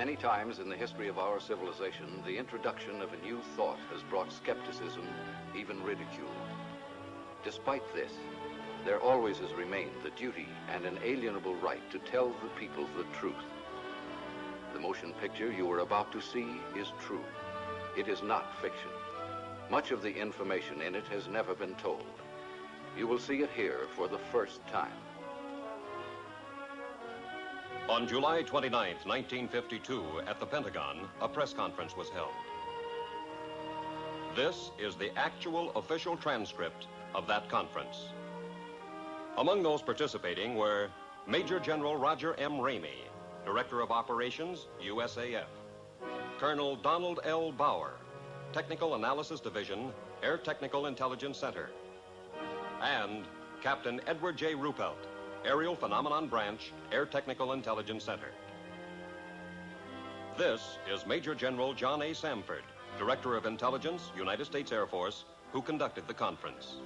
Many times in the history of our civilization, the introduction of a new thought has brought skepticism, even ridicule. Despite this, there always has remained the duty and an inalienable right to tell the people the truth. The motion picture you are about to see is true. It is not fiction. Much of the information in it has never been told. You will see it here for the first time. On July 29, 1952, at the Pentagon, a press conference was held. This is the actual official transcript of that conference. Among those participating were Major General Roger M. Ramey, Director of Operations, USAF; Colonel Donald L. Bauer, Technical Analysis Division, Air Technical Intelligence Center; and Captain Edward J. Ruppelt, Aerial Phenomenon Branch, Air Technical Intelligence Center. This is Major General John A. Sanford, Director of Intelligence, United States Air Force, who conducted the conference.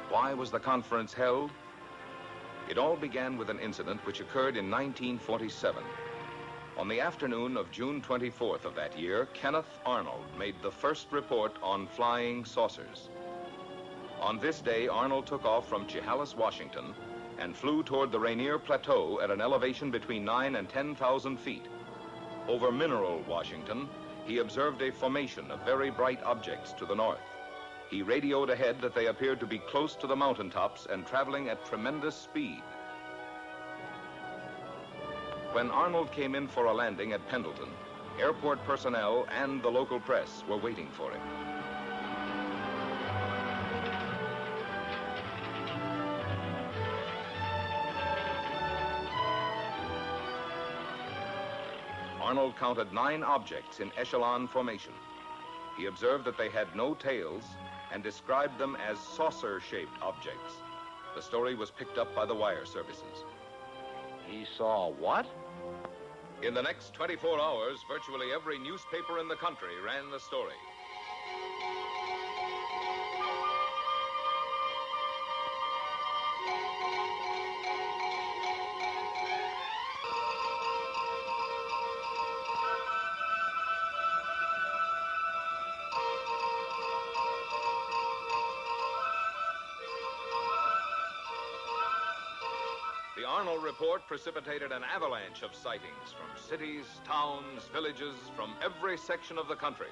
Why was the conference held? It all began with an incident which occurred in 1947. On the afternoon of June 24th of that year, Kenneth Arnold made the first report on flying saucers. On this day, Arnold took off from Chehalis, Washington, and flew toward the Rainier Plateau at an elevation between 9,000 and 10,000 feet. Over Mineral, Washington, he observed a formation of very bright objects to the north. He radioed ahead that they appeared to be close to the mountaintops and traveling at tremendous speed. When Arnold came in for a landing at Pendleton, airport personnel and the local press were waiting for him. Arnold counted 9 objects in echelon formation. He observed that they had no tails and described them as saucer-shaped objects. The story was picked up by the wire services. He saw what? In the next 24 hours, virtually every newspaper in the country ran the story. The Arnold report precipitated an avalanche of sightings from cities, towns, villages, from every section of the country.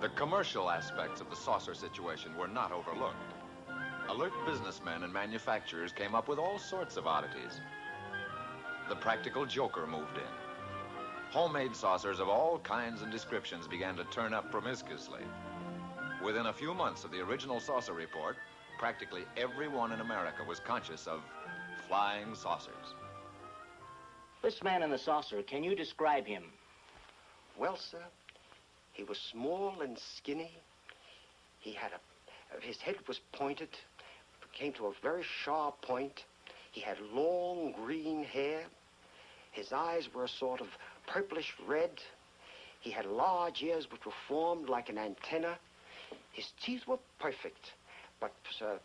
The commercial aspects of the saucer situation were not overlooked. Alert businessmen and manufacturers came up with all sorts of oddities. The practical joker moved in. Homemade saucers of all kinds and descriptions began to turn up promiscuously. Within a few months of the original saucer report, practically everyone in America was conscious of flying saucers. This man in the saucer, can you describe him? Well, sir, he was small and skinny. He had his head was pointed, came to a very sharp point. He had long green hair. His eyes were a sort of purplish red. He had large ears which were formed like an antenna. His teeth were perfect, but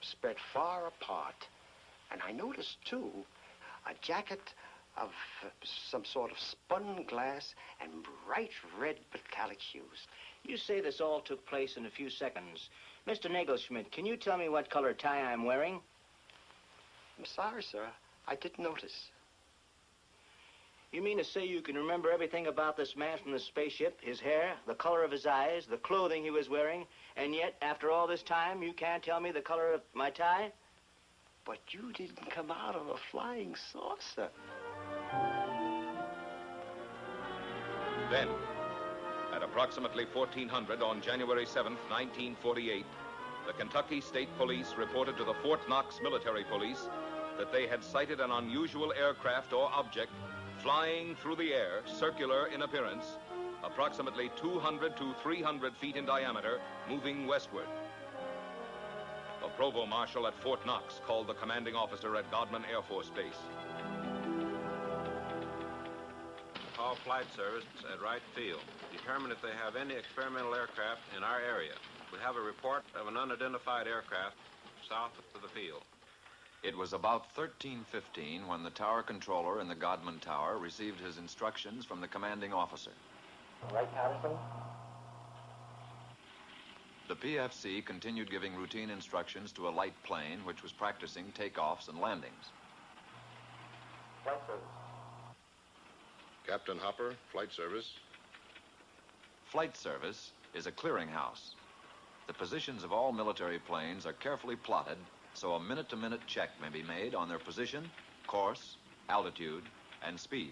spread far apart. And I noticed, too, a jacket of some sort of spun glass and bright red metallic shoes. You say this all took place in a few seconds. Mr. Nagelschmidt, can you tell me what color tie I'm wearing? I'm sorry, sir. I didn't notice. You mean to say you can remember everything about this man from the spaceship, his hair, the color of his eyes, the clothing he was wearing, and yet, after all this time, you can't tell me the color of my tie? But you didn't come out of a flying saucer. Then, at approximately 1400 on January 7th, 1948, the Kentucky State Police reported to the Fort Knox Military Police that they had sighted an unusual aircraft or object flying through the air, circular in appearance, approximately 200 to 300 feet in diameter, moving westward. The provost marshal at Fort Knox called the commanding officer at Godman Air Force Base. call Flight Service at Wright Field. Determine if they have any experimental aircraft in our area. We have a report of an unidentified aircraft south of the field. It was about 13:15 when the tower controller in the Godman Tower received his instructions from the commanding officer. Right, Patterson? The PFC continued giving routine instructions to a light plane which was practicing takeoffs and landings. Flight Service. Captain Hopper, Flight Service. Flight Service is a clearinghouse. The positions of all military planes are carefully plotted so a minute-to-minute check may be made on their position, course, altitude, and speed.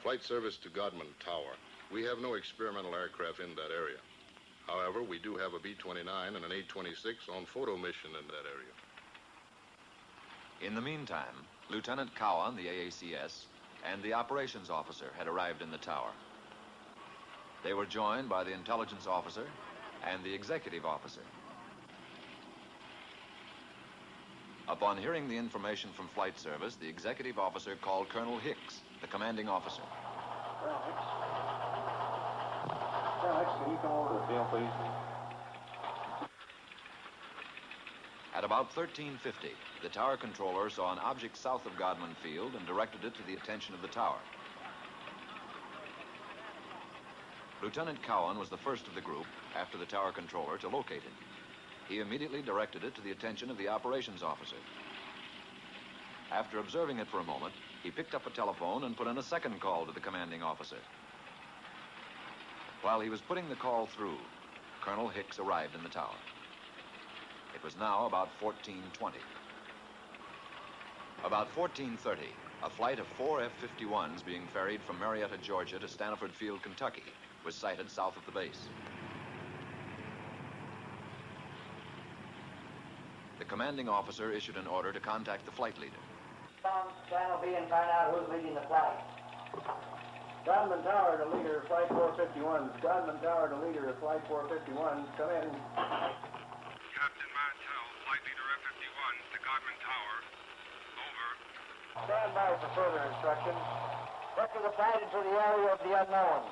Flight Service to Godman Tower. We have no experimental aircraft in that area. However, we do have a B-29 and an A-26 on photo mission in that area. In the meantime, Lieutenant Cowan, the AACS, and the operations officer had arrived in the tower. They were joined by the intelligence officer and the executive officer. Upon hearing the information from Flight Service, the executive officer called Colonel Hicks, the commanding officer. Hicks, can you come over to the field, please? At about 13:50, the tower controller saw an object south of Godman Field and directed it to the attention of the tower. Lieutenant Cowan was the first of the group, after the tower controller, to locate it. He immediately directed it to the attention of the operations officer. After observing it for a moment, he picked up a telephone and put in a second call to the commanding officer. While he was putting the call through, Colonel Hicks arrived in the tower. It was now about 14:20. About 14:30, a flight of 4 F-51s being ferried from Marietta, Georgia to Sanford Field, Kentucky, was sighted south of the base. The commanding officer issued an order to contact the flight leader. Channel B and find out who's leading the flight. Godman Tower to leader, Flight 451. Godman Tower to leader, Flight 451. Come in. Captain Mantell, Flight Leader F-51 to Godman Tower. Over. Stand by for further instructions. Vector the flight into the area of the unknown.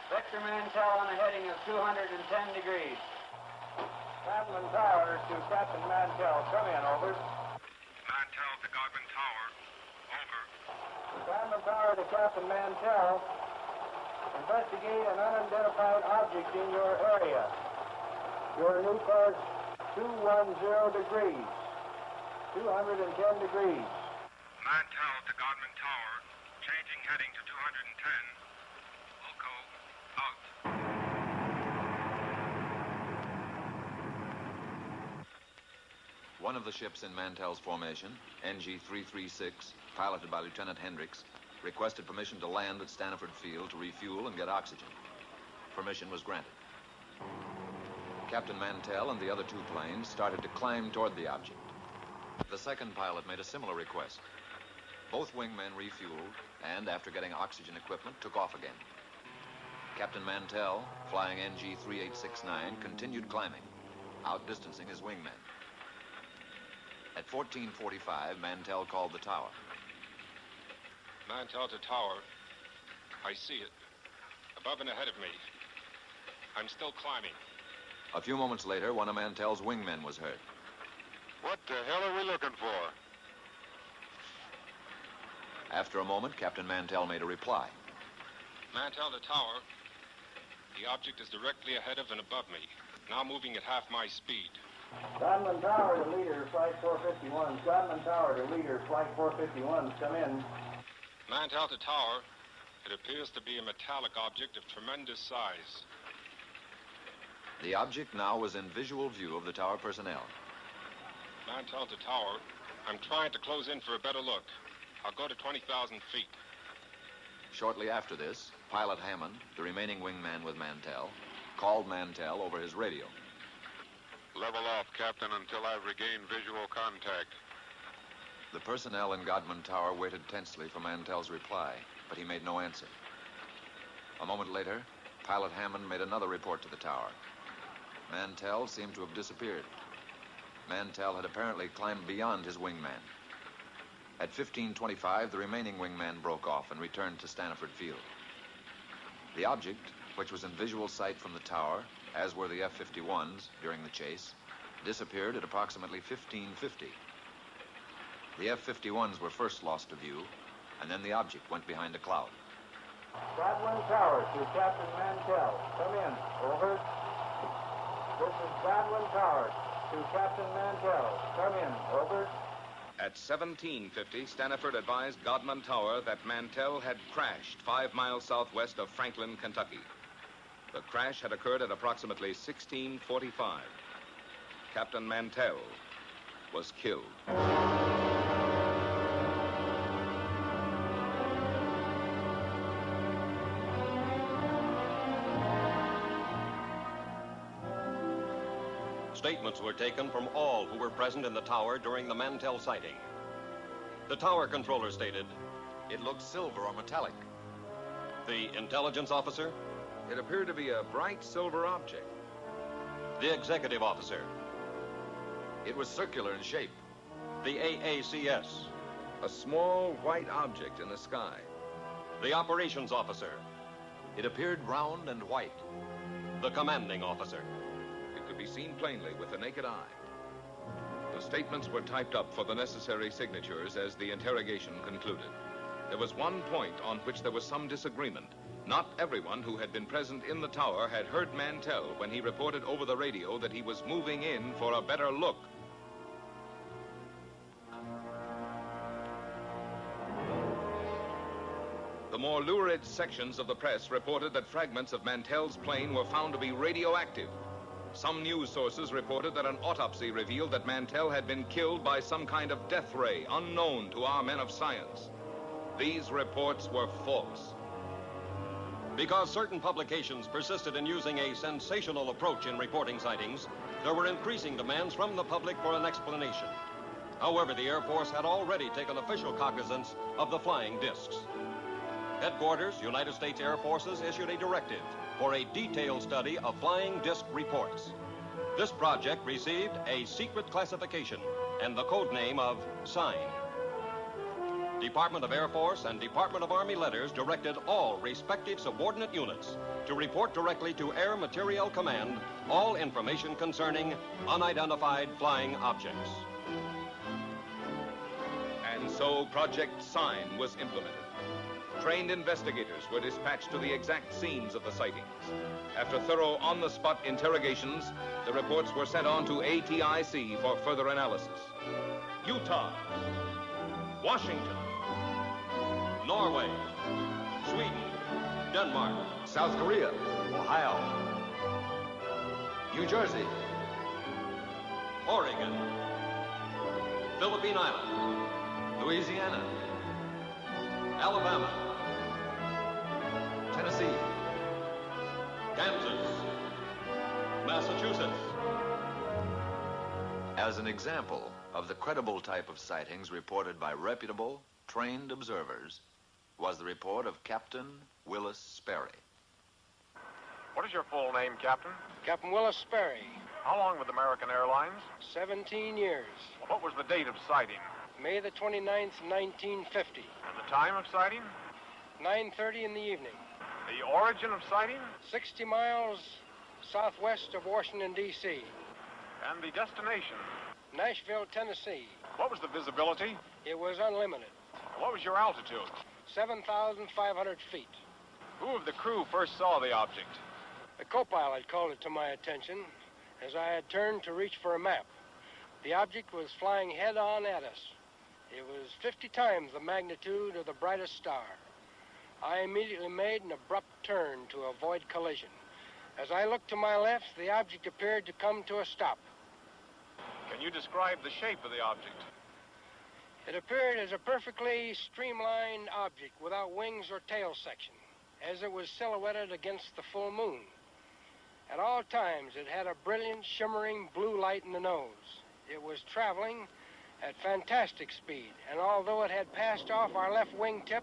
Vector Mantell on a heading of 210 degrees. Godman Tower to Captain Mantell. Come in, over. Mantell to Godman Tower. Over. Godman Tower to Captain Mantell. Investigate an unidentified object in your area. Your new course, 210 degrees. 210 degrees. Mantell to Godman Tower. Changing heading to 210. Loco, out. One of the ships in Mantell's formation, NG-336, piloted by Lieutenant Hendricks, requested permission to land at Sanford Field to refuel and get oxygen. Permission was granted. Captain Mantell and the other two planes started to climb toward the object. The second pilot made a similar request. Both wingmen refueled and, after getting oxygen equipment, took off again. Captain Mantell, flying NG-3869, continued climbing, outdistancing his wingmen. At 14:45, Mantell called the tower. Mantell to tower. I see it. Above and ahead of me. I'm still climbing. A few moments later, one of Mantell's wingmen was heard. What the hell are we looking for? After a moment, Captain Mantell made a reply. Mantell to tower. The object is directly ahead of and above me. Now moving at half my speed. Godman Tower to leader, Flight 451. Godman Tower to leader, Flight 451. Come in. Mantell to tower. It appears to be a metallic object of tremendous size. The object now was in visual view of the tower personnel. Mantell to tower. I'm trying to close in for a better look. I'll go to 20,000 feet. Shortly after this, Pilot Hammond, the remaining wingman with Mantell, called Mantell over his radio. Level off, Captain, until I've regained visual contact. The personnel in Godman Tower waited tensely for Mantell's reply, but he made no answer. A moment later, Pilot Hammond made another report to the tower. Mantell seemed to have disappeared. Mantell had apparently climbed beyond his wingman. At 15:25, the remaining wingman broke off and returned to Sanford Field. The object, which was in visual sight from the tower, as were the F-51s during the chase, disappeared at approximately 1550. The F-51s were first lost to view, and then the object went behind a cloud. Godwin Tower to Captain Mantell. Come in. Over. This is Godwin Tower to Captain Mantell. Come in. Over. At 1750, Stanford advised Godman Tower that Mantell had crashed 5 miles southwest of Franklin, Kentucky. The crash had occurred at approximately 1645. Captain Mantell was killed. Statements were taken from all who were present in the tower during the Mantell sighting. The tower controller stated, It looked silver or metallic. the intelligence officer, It appeared to be a bright silver object. the executive officer, It was circular in shape. the AACS, A small white object in the sky. the operations officer, It appeared round and white. the commanding officer. It could be seen plainly with the naked eye. The statements were typed up for the necessary signatures as the interrogation concluded. There was one point on which there was some disagreement. Not everyone who had been present in the tower had heard Mantell when he reported over the radio that he was moving in for a better look. The more lurid sections of the press reported that fragments of Mantell's plane were found to be radioactive. Some news sources reported that an autopsy revealed that Mantell had been killed by some kind of death ray unknown to our men of science. These reports were false. Because certain publications persisted in using a sensational approach in reporting sightings, there were increasing demands from the public for an explanation. However, the Air Force had already taken official cognizance of the flying discs. Headquarters, United States Air Forces, issued a directive for a detailed study of flying disc reports. This project received a secret classification and the code name of SIGN. Department of Air Force and Department of Army letters directed all respective subordinate units to report directly to Air Materiel Command all information concerning unidentified flying objects. And so Project SIGN was implemented. Trained investigators were dispatched to the exact scenes of the sightings. After thorough on-the-spot interrogations, the reports were sent on to ATIC for further analysis. Utah, Washington, Norway, Sweden, Denmark, South Korea, Ohio, New Jersey, Oregon, Philippine Islands, Louisiana, Alabama, Tennessee, Kansas, Massachusetts. As an example of the credible type of sightings reported by reputable, trained observers was the report of Captain Willis Sperry. What is your full name, Captain? Captain Willis Sperry, How long with American Airlines? 17 years. What was the date of sighting? May the 29th, 1950. And the time of sighting? 9:30 in the evening. The origin of sighting? 60 miles southwest of Washington, D.C. And the destination? Nashville, Tennessee. What was the visibility? It was unlimited. And what was your altitude? 7,500 feet. Who of the crew first saw the object? The co-pilot called it to my attention as I had turned to reach for a map. The object was flying head-on at us. It was 50 times the magnitude of the brightest star. I immediately made an abrupt turn to avoid collision. As I looked to my left, the object appeared to come to a stop. Can you describe the shape of the object? It appeared as a perfectly streamlined object without wings or tail section, as it was silhouetted against the full moon. At all times, it had a brilliant, shimmering blue light in the nose. It was traveling at fantastic speed, and although it had passed off our left wingtip,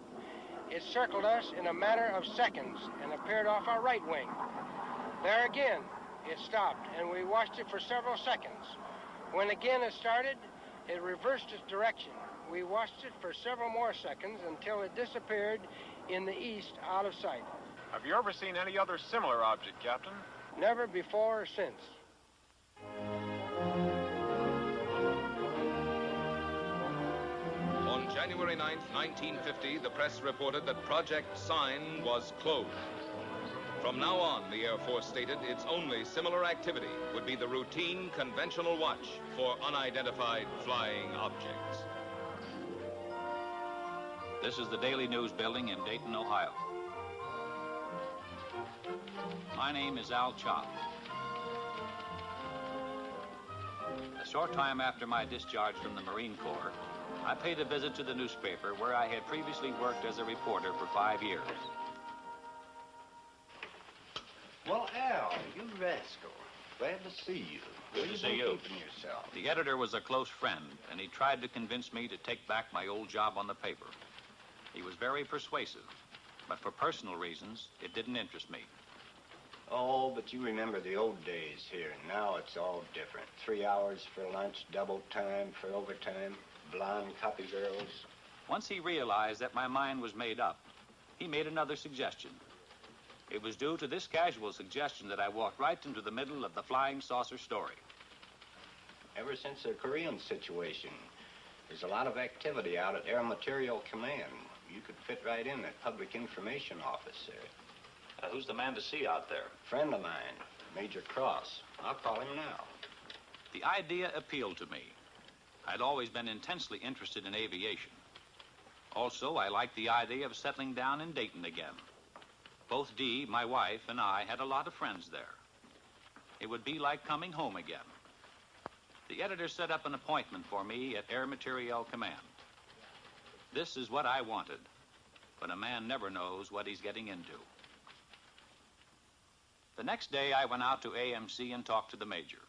it circled us in a matter of seconds and appeared off our right wing. There again, it stopped, and we watched it for several seconds. When again it started, it reversed its direction. We watched it for several more seconds until it disappeared in the east out of sight. Have you ever seen any other similar object, Captain? Never before or since. On January 9th, 1950, the press reported that Project Sign was closed. From now on, the Air Force stated its only similar activity would be the routine conventional watch for unidentified flying objects. This is the Daily News building in Dayton, Ohio. My name is Al Chop. A short time after my discharge from the Marine Corps, I paid a visit to the newspaper where I had previously worked as a reporter for 5 years. Well, Al, you rascal. Glad to see you. Good to see you. Yourself? The editor was a close friend, and he tried to convince me to take back my old job on the paper. He was very persuasive, but for personal reasons, it didn't interest me. Oh, but you remember the old days here. Now it's all different. 3 hours for lunch, double time for overtime, blonde copy girls. Once he realized that my mind was made up, he made another suggestion. It was due to this casual suggestion that I walked right into the middle of the flying saucer story. Ever since the Korean situation, there's a lot of activity out at Air Material Command. You could fit right in that public information office there. Who's the man to see out there? Friend of mine, Major Cross. I'll call him now. The idea appealed to me. I'd always been intensely interested in aviation. Also, I liked the idea of settling down in Dayton again. Both Dee, my wife, and I had a lot of friends there. It would be like coming home again. The editor set up an appointment for me at Air Materiel Command. This is what I wanted, but a man never knows what he's getting into. The next day, I went out to AMC and talked to the major.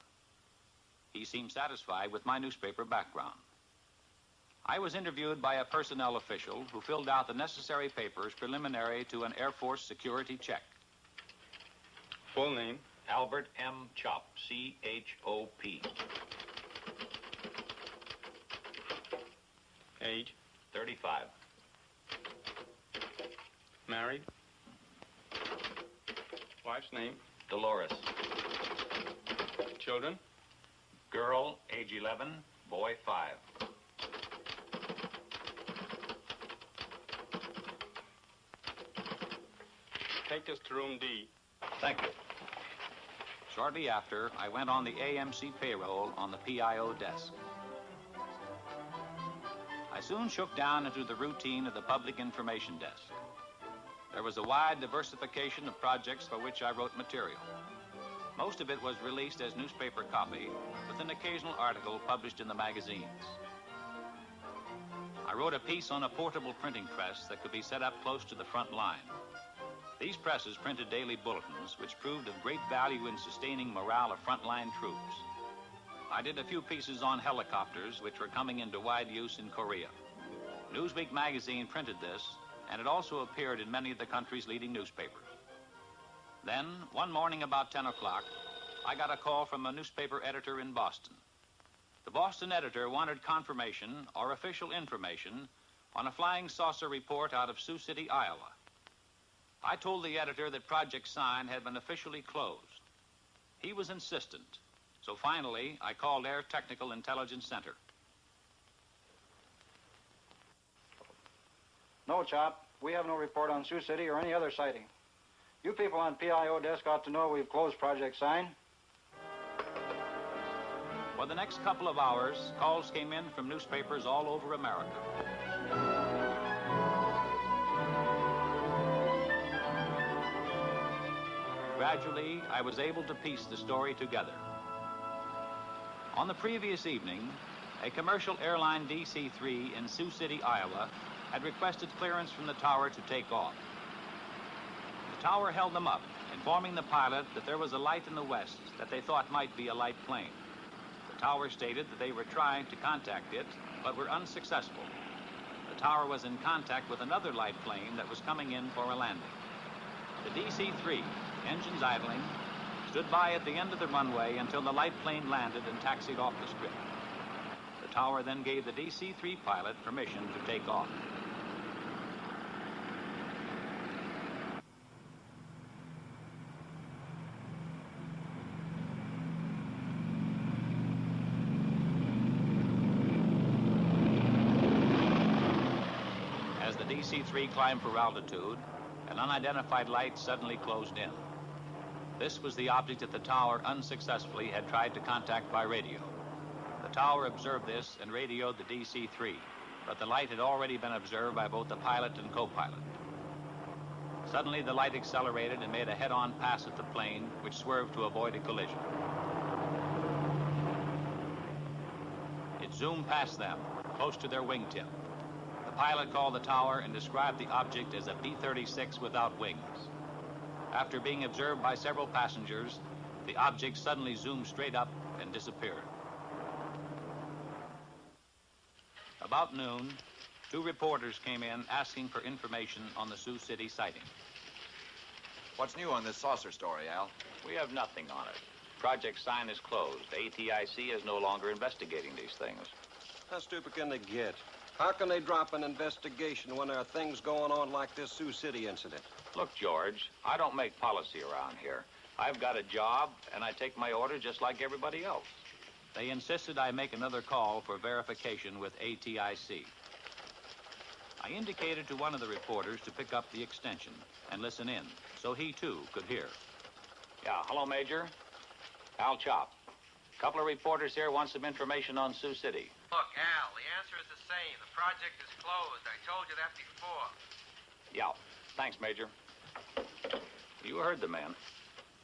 He seemed satisfied with my newspaper background. I was interviewed by a personnel official who filled out the necessary papers preliminary to an Air Force security check. Full name? Albert M. Chop, C-H-O-P. Age? 35. Married? Wife's name? Dolores. Children? Girl, age 11, boy 5. Take us to room D. Thank you. Shortly after, I went on the AMC payroll on the PIO desk. I soon shook down into the routine of the public information desk. There was a wide diversification of projects for which I wrote material. Most of it was released as newspaper copy, with an occasional article published in the magazines. I wrote a piece on a portable printing press that could be set up close to the front line. These presses printed daily bulletins, which proved of great value in sustaining morale of frontline troops. I did a few pieces on helicopters, which were coming into wide use in Korea. Newsweek magazine printed this, and it also appeared in many of the country's leading newspapers. Then, one morning about 10 o'clock, I got a call from a newspaper editor in Boston. The Boston editor wanted confirmation or official information on a flying saucer report out of Sioux City, Iowa. I told the editor that Project Sign had been officially closed. He was insistent, so finally I called Air Technical Intelligence Center. No, Chop. We have no report on Sioux City or any other sighting. You people on PIO desk ought to know we've closed Project Sign. For the next couple of hours, calls came in from newspapers all over America. Gradually, I was able to piece the story together. On the previous evening, a commercial airline DC-3 in Sioux City, Iowa, had requested clearance from the tower to take off. The tower held them up, informing the pilot that there was a light in the west that they thought might be a light plane. The tower stated that they were trying to contact it, but were unsuccessful. The tower was in contact with another light plane that was coming in for a landing. The DC-3, engines idling, stood by at the end of the runway until the light plane landed and taxied off the strip. The tower then gave the DC-3 pilot permission to take off. DC-3 climbed for altitude, an unidentified light suddenly closed in. This was the object that the tower unsuccessfully had tried to contact by radio. The tower observed this and radioed the DC-3, but the light had already been observed by both the pilot and co-pilot. Suddenly, the light accelerated and made a head-on pass at the plane, which swerved to avoid a collision. It zoomed past them, close to their wingtip. The pilot called the tower and described the object as a B-36 without wings. After being observed by several passengers, the object suddenly zoomed straight up and disappeared. About noon, 2 reporters came in asking for information on the Sioux City sighting. What's new on this saucer story, Al? We have nothing on it. Project Sign is closed. ATIC is no longer investigating these things. How stupid can they get? How can they drop an investigation when there are things going on like this Sioux City incident? Look, George, I don't make policy around here. I've got a job, and I take my orders just like everybody else. They insisted I make another call for verification with ATIC. I indicated to one of the reporters to pick up the extension and listen in, so he, too, could hear. Yeah, hello, Major. Al Chop. A couple of reporters here want some information on Sioux City. Look, Al, the answer is the same. The project is closed. I told you that before. Yeah, thanks, Major. You heard the man.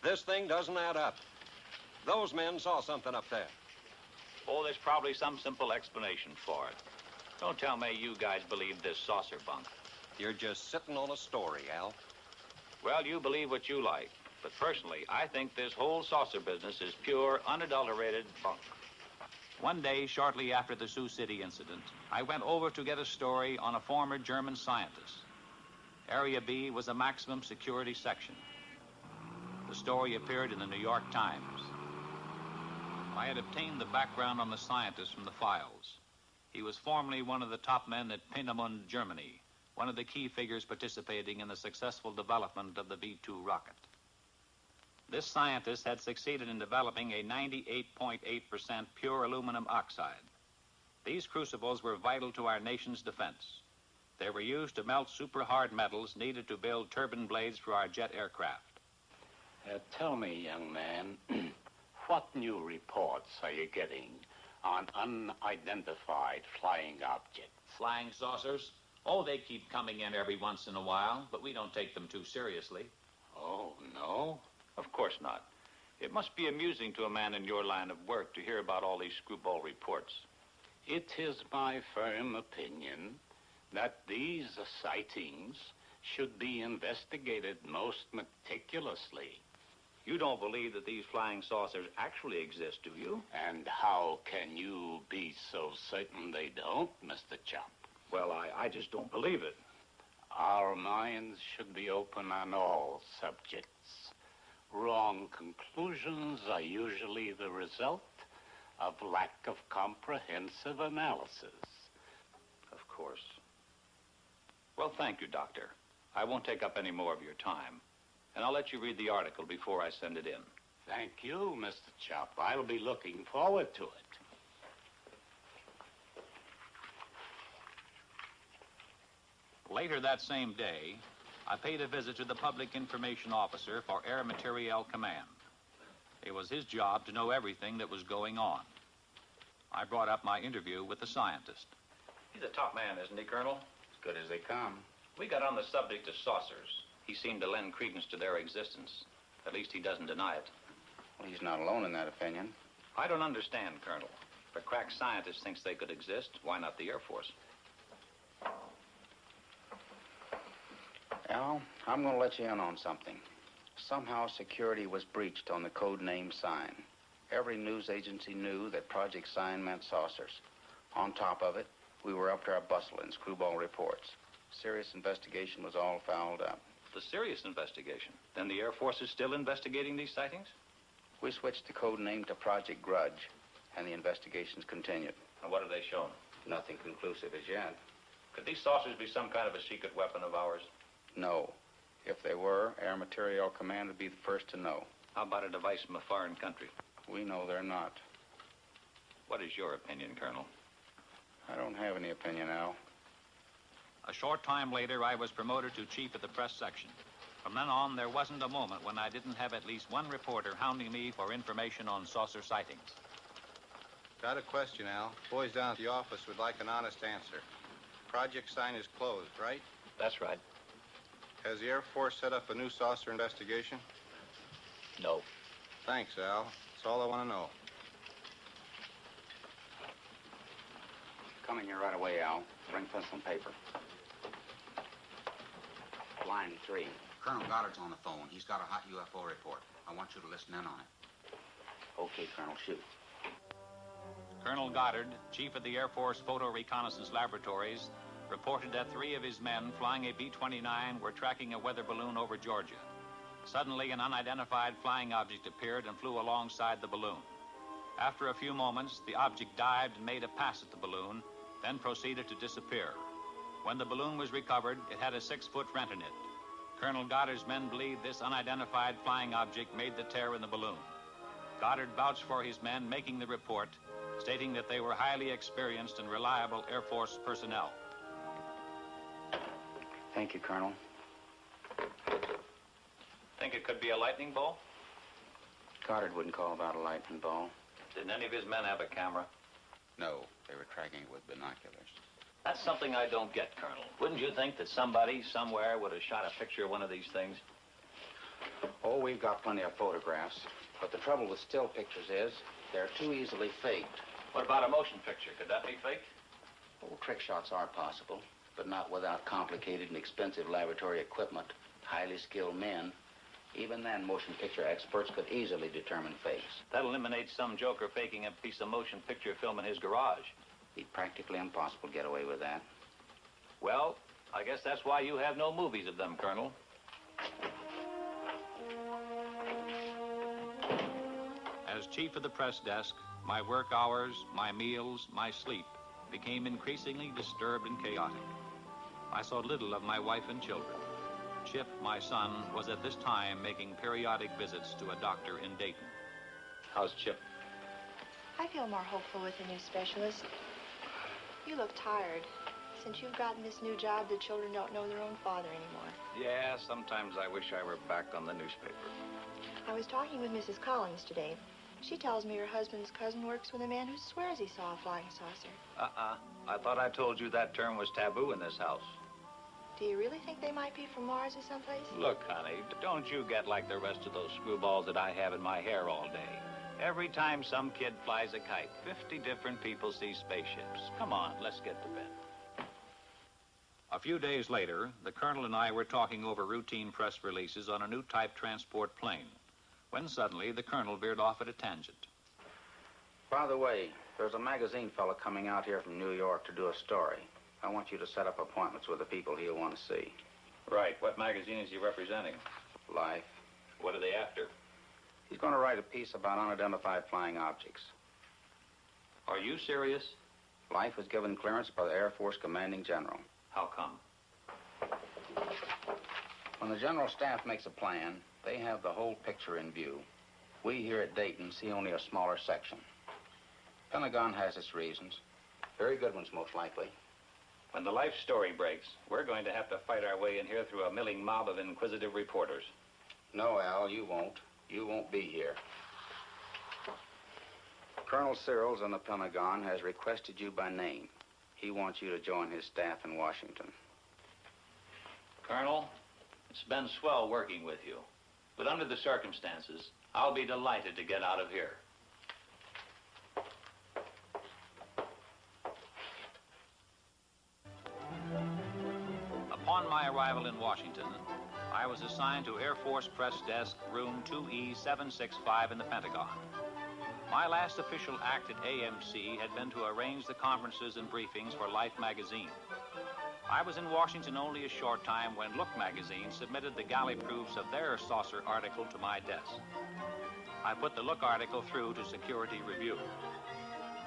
This thing doesn't add up. Those men saw something up there. Oh, there's probably some simple explanation for it. Don't tell me you guys believe this saucer bunk. You're just sitting on a story, Al. Well, you believe what you like. But personally, I think this whole saucer business is pure, unadulterated bunk. One day, shortly after the Sioux City incident, I went over to get a story on a former German scientist. Area B was a maximum security section. The story appeared in the New York Times. I had obtained the background on the scientist from the files. He was formerly one of the top men at Peenemünde, Germany, one of the key figures participating in the successful development of the V-2 rocket. This scientist had succeeded in developing a 98.8% pure aluminum oxide. These crucibles were vital to our nation's defense. They were used to melt super-hard metals needed to build turbine blades for our jet aircraft. Tell me, young man, what new reports are you getting on unidentified flying objects? Flying saucers? Oh, they keep coming in every once in a while, but we don't take them too seriously. Oh, no? Of course not. It must be amusing to a man in your line of work to hear about all these screwball reports. It is my firm opinion that these sightings should be investigated most meticulously. You don't believe that these flying saucers actually exist, do you? And how can you be so certain they don't, Mr. Chop? Well, I just don't believe it. Our minds should be open on all subjects. Wrong conclusions are usually the result of lack of comprehensive analysis. Of course. Well, thank you, Doctor. I won't take up any more of your time. And I'll let you read the article before I send it in. Thank you, Mr. Chop. I'll be looking forward to it. Later that same day, I paid a visit to the Public Information Officer for Air Materiel Command. It was his job to know everything that was going on. I brought up my interview with the scientist. He's a top man, isn't he, Colonel? As good as they come. We got on the subject of saucers. He seemed to lend credence to their existence. At least he doesn't deny it. Well, he's not alone in that opinion. I don't understand, Colonel. If a crack scientist thinks they could exist, why not the Air Force? Al, I'm going to let you in on something. Somehow security was breached on the code name Sign. Every news agency knew that Project Sign meant saucers. On top of it, we were up to our bustle in screwball reports. Serious investigation was all fouled up. The serious investigation? Then the Air Force is still investigating these sightings? We switched the code name to Project Grudge, and the investigations continued. And what have they shown? Nothing conclusive as yet. Could these saucers be some kind of a secret weapon of ours? No. If they were, Air Materiel Command would be the first to know. How about a device from a foreign country? We know they're not. What is your opinion, Colonel? I don't have any opinion, Al. A short time later, I was promoted to chief of the press section. From then on, there wasn't a moment when I didn't have at least one reporter hounding me for information on saucer sightings. Got a question, Al. Boys down at the office would like an honest answer. Project sign is closed, right? That's right. Has the Air Force set up a new saucer investigation? No. Thanks, Al. That's all I want to know. Coming here right away, Al. Bring pencil and paper. Line 3. Colonel Goddard's on the phone. He's got a hot UFO report. I want you to listen in on it. Okay, Colonel, shoot. Colonel Goddard, chief of the Air Force Photo Reconnaissance Laboratories, reported that 3 of his men flying a B-29 were tracking a weather balloon over Georgia. Suddenly, an unidentified flying object appeared and flew alongside the balloon. After a few moments, the object dived and made a pass at the balloon, then proceeded to disappear. When the balloon was recovered, it had a 6-foot rent in it. Colonel Goddard's men believed this unidentified flying object made the tear in the balloon. Goddard vouched for his men making the report, stating that they were highly experienced and reliable Air Force personnel. Thank you, Colonel. Think it could be a lightning bolt? Goddard wouldn't call that a lightning ball. Didn't any of his men have a camera? No, they were tracking it with binoculars. That's something I don't get, Colonel. Wouldn't you think that somebody, somewhere, would have shot a picture of one of these things? Oh, we've got plenty of photographs. But the trouble with still pictures is they're too easily faked. What about a motion picture? Could that be faked? Oh, trick shots are possible, but not without complicated and expensive laboratory equipment, highly skilled men. Even then, motion picture experts could easily determine fakes. That eliminates some joker faking a piece of motion picture film in his garage. It'd be practically impossible to get away with that. Well, I guess that's why you have no movies of them, Colonel. As chief of the press desk, my work hours, my meals, my sleep became increasingly disturbed and chaotic. I saw little of my wife and children. Chip, my son, was at this time making periodic visits to a doctor in Dayton. How's Chip? I feel more hopeful with the new specialist. You look tired. Since you've gotten this new job, the children don't know their own father anymore. Yeah, sometimes I wish I were back on the newspaper. I was talking with Mrs. Collins today. She tells me her husband's cousin works with a man who swears he saw a flying saucer. I thought I told you that term was taboo in this house. Do you really think they might be from Mars or someplace? Look, honey, don't you get like the rest of those screwballs that I have in my hair all day. Every time some kid flies a kite, 50 different people see spaceships. Come on, let's get to bed. A few days later, the colonel and I were talking over routine press releases on a new type transport plane, when suddenly the colonel veered off at a tangent. By the way, there's a magazine fellow coming out here from New York to do a story. I want you to set up appointments with the people he'll want to see. Right. What magazine is he representing? Life. What are they after? He's going to write a piece about unidentified flying objects. Are you serious? Life was given clearance by the Air Force Commanding General. How come? When the General Staff makes a plan, they have the whole picture in view. We here at Dayton see only a smaller section. Pentagon has its reasons. Very good ones, most likely. When the Life story breaks, we're going to have to fight our way in here through a milling mob of inquisitive reporters. No, Al, you won't. You won't be here. Colonel Searles in the Pentagon has requested you by name. He wants you to join his staff in Washington. Colonel, it's been swell working with you. But under the circumstances, I'll be delighted to get out of here. Upon my arrival in Washington, I was assigned to Air Force Press Desk, room 2E765 in the Pentagon. My last official act at AMC had been to arrange the conferences and briefings for Life magazine. I was in Washington only a short time when Look magazine submitted the galley proofs of their saucer article to my desk. I put the Look article through to security review.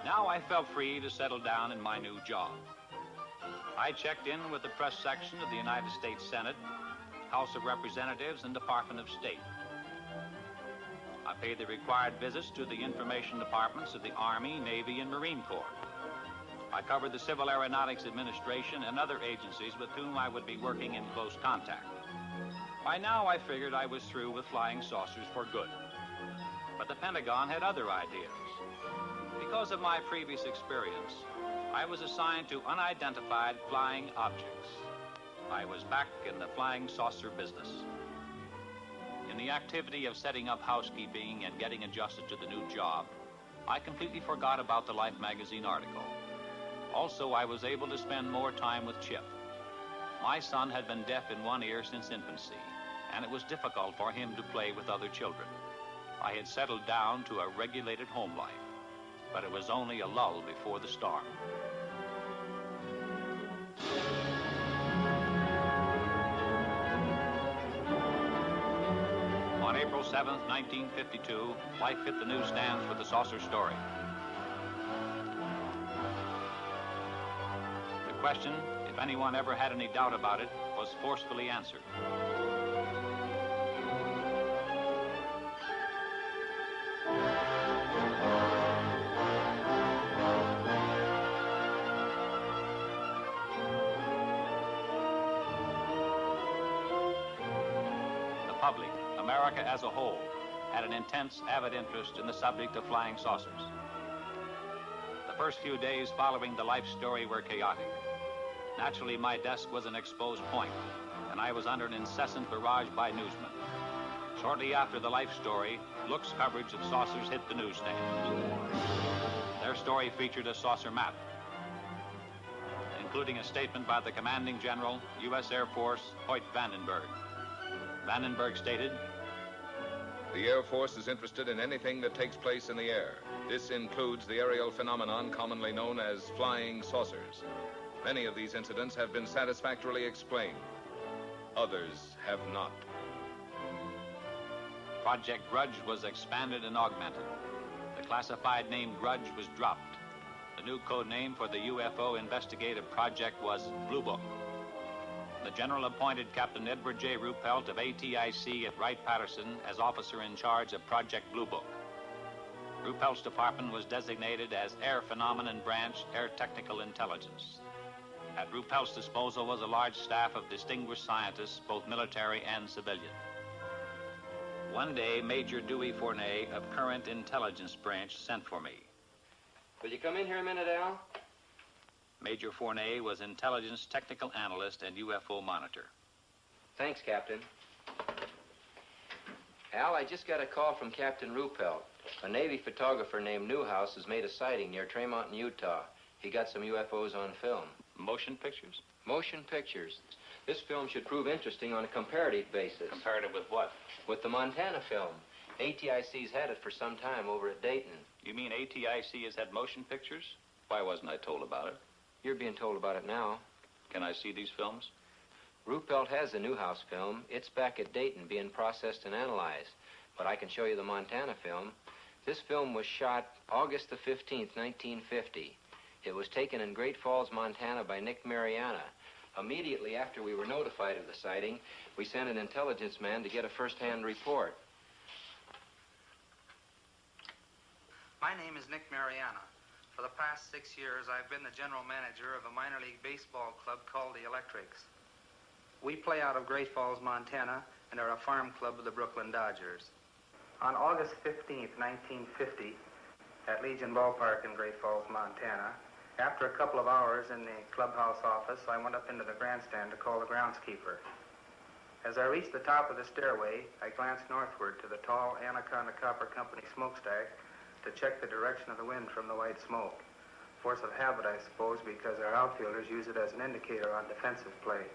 Now I felt free to settle down in my new job. I checked in with the press section of the United States Senate, House of Representatives, and Department of State. I paid the required visits to the information departments of the Army, Navy, and Marine Corps. I covered the Civil Aeronautics Administration and other agencies with whom I would be working in close contact. By now, I figured I was through with flying saucers for good. But the Pentagon had other ideas. Because of my previous experience, I was assigned to unidentified flying objects. I was back in the flying saucer business. In the activity of setting up housekeeping and getting adjusted to the new job, I completely forgot about the Life magazine article. Also, I was able to spend more time with Chip. My son had been deaf in one ear since infancy, and it was difficult for him to play with other children. I had settled down to a regulated home life, but it was only a lull before the storm. On April 7th, 1952, Life hit the newsstands with the saucer story. The question, if anyone ever had any doubt about it, was forcefully answered. The public, America as a whole, had an intense, avid interest in the subject of flying saucers. The first few days following the Life story were chaotic. Naturally, my desk was an exposed point, and I was under an incessant barrage by newsmen. Shortly after the Life story, Look's coverage of saucers hit the newsstand. Their story featured a saucer map, including a statement by the commanding general, U.S. Air Force, Hoyt Vandenberg. Vandenberg stated, "The Air Force is interested in anything that takes place in the air. This includes the aerial phenomenon commonly known as flying saucers. Many of these incidents have been satisfactorily explained. Others have not." Project Grudge was expanded and augmented. The classified name Grudge was dropped. The new code name for the UFO investigative project was Blue Book. The general appointed Captain Edward J. Ruppelt of ATIC at Wright-Patterson as officer in charge of Project Blue Book. Ruppelt's department was designated as Air Phenomenon Branch, Air Technical Intelligence. At Ruppelt's disposal was a large staff of distinguished scientists, both military and civilian. One day, Major Dewey Fournay of Current Intelligence Branch sent for me. "Will you come in here a minute, Al?" Major Fournay was intelligence technical analyst and UFO monitor. "Thanks, Captain." "Al, I just got a call from Captain Ruppelt. A Navy photographer named Newhouse has made a sighting near Tremont in Utah. He got some UFOs on film." Motion pictures? Motion pictures. This film should prove interesting on a comparative basis. Comparative with what? With the Montana film. ATIC's had it for some time over at Dayton. You mean ATIC has had motion pictures? Why wasn't I told about it? You're being told about it now. Can I see these films? Ruppelt has the Newhouse film. It's back at Dayton being processed and analyzed. But I can show you the Montana film. This film was shot August the 15th, 1950. It was taken in Great Falls, Montana by Nick Mariana. Immediately after we were notified of the sighting, we sent an intelligence man to get a first-hand report. My name is Nick Mariana. For the past 6 years, I've been the general manager of a minor league baseball club called the Electrics. We play out of Great Falls, Montana, and are a farm club of the Brooklyn Dodgers. On August 15th, 1950, at Legion Ballpark in Great Falls, Montana, after a couple of hours in the clubhouse office, I went up into the grandstand to call the groundskeeper. As I reached the top of the stairway, I glanced northward to the tall Anaconda Copper Company smokestack to check the direction of the wind from the white smoke. Force of habit, I suppose, because our outfielders use it as an indicator on defensive play.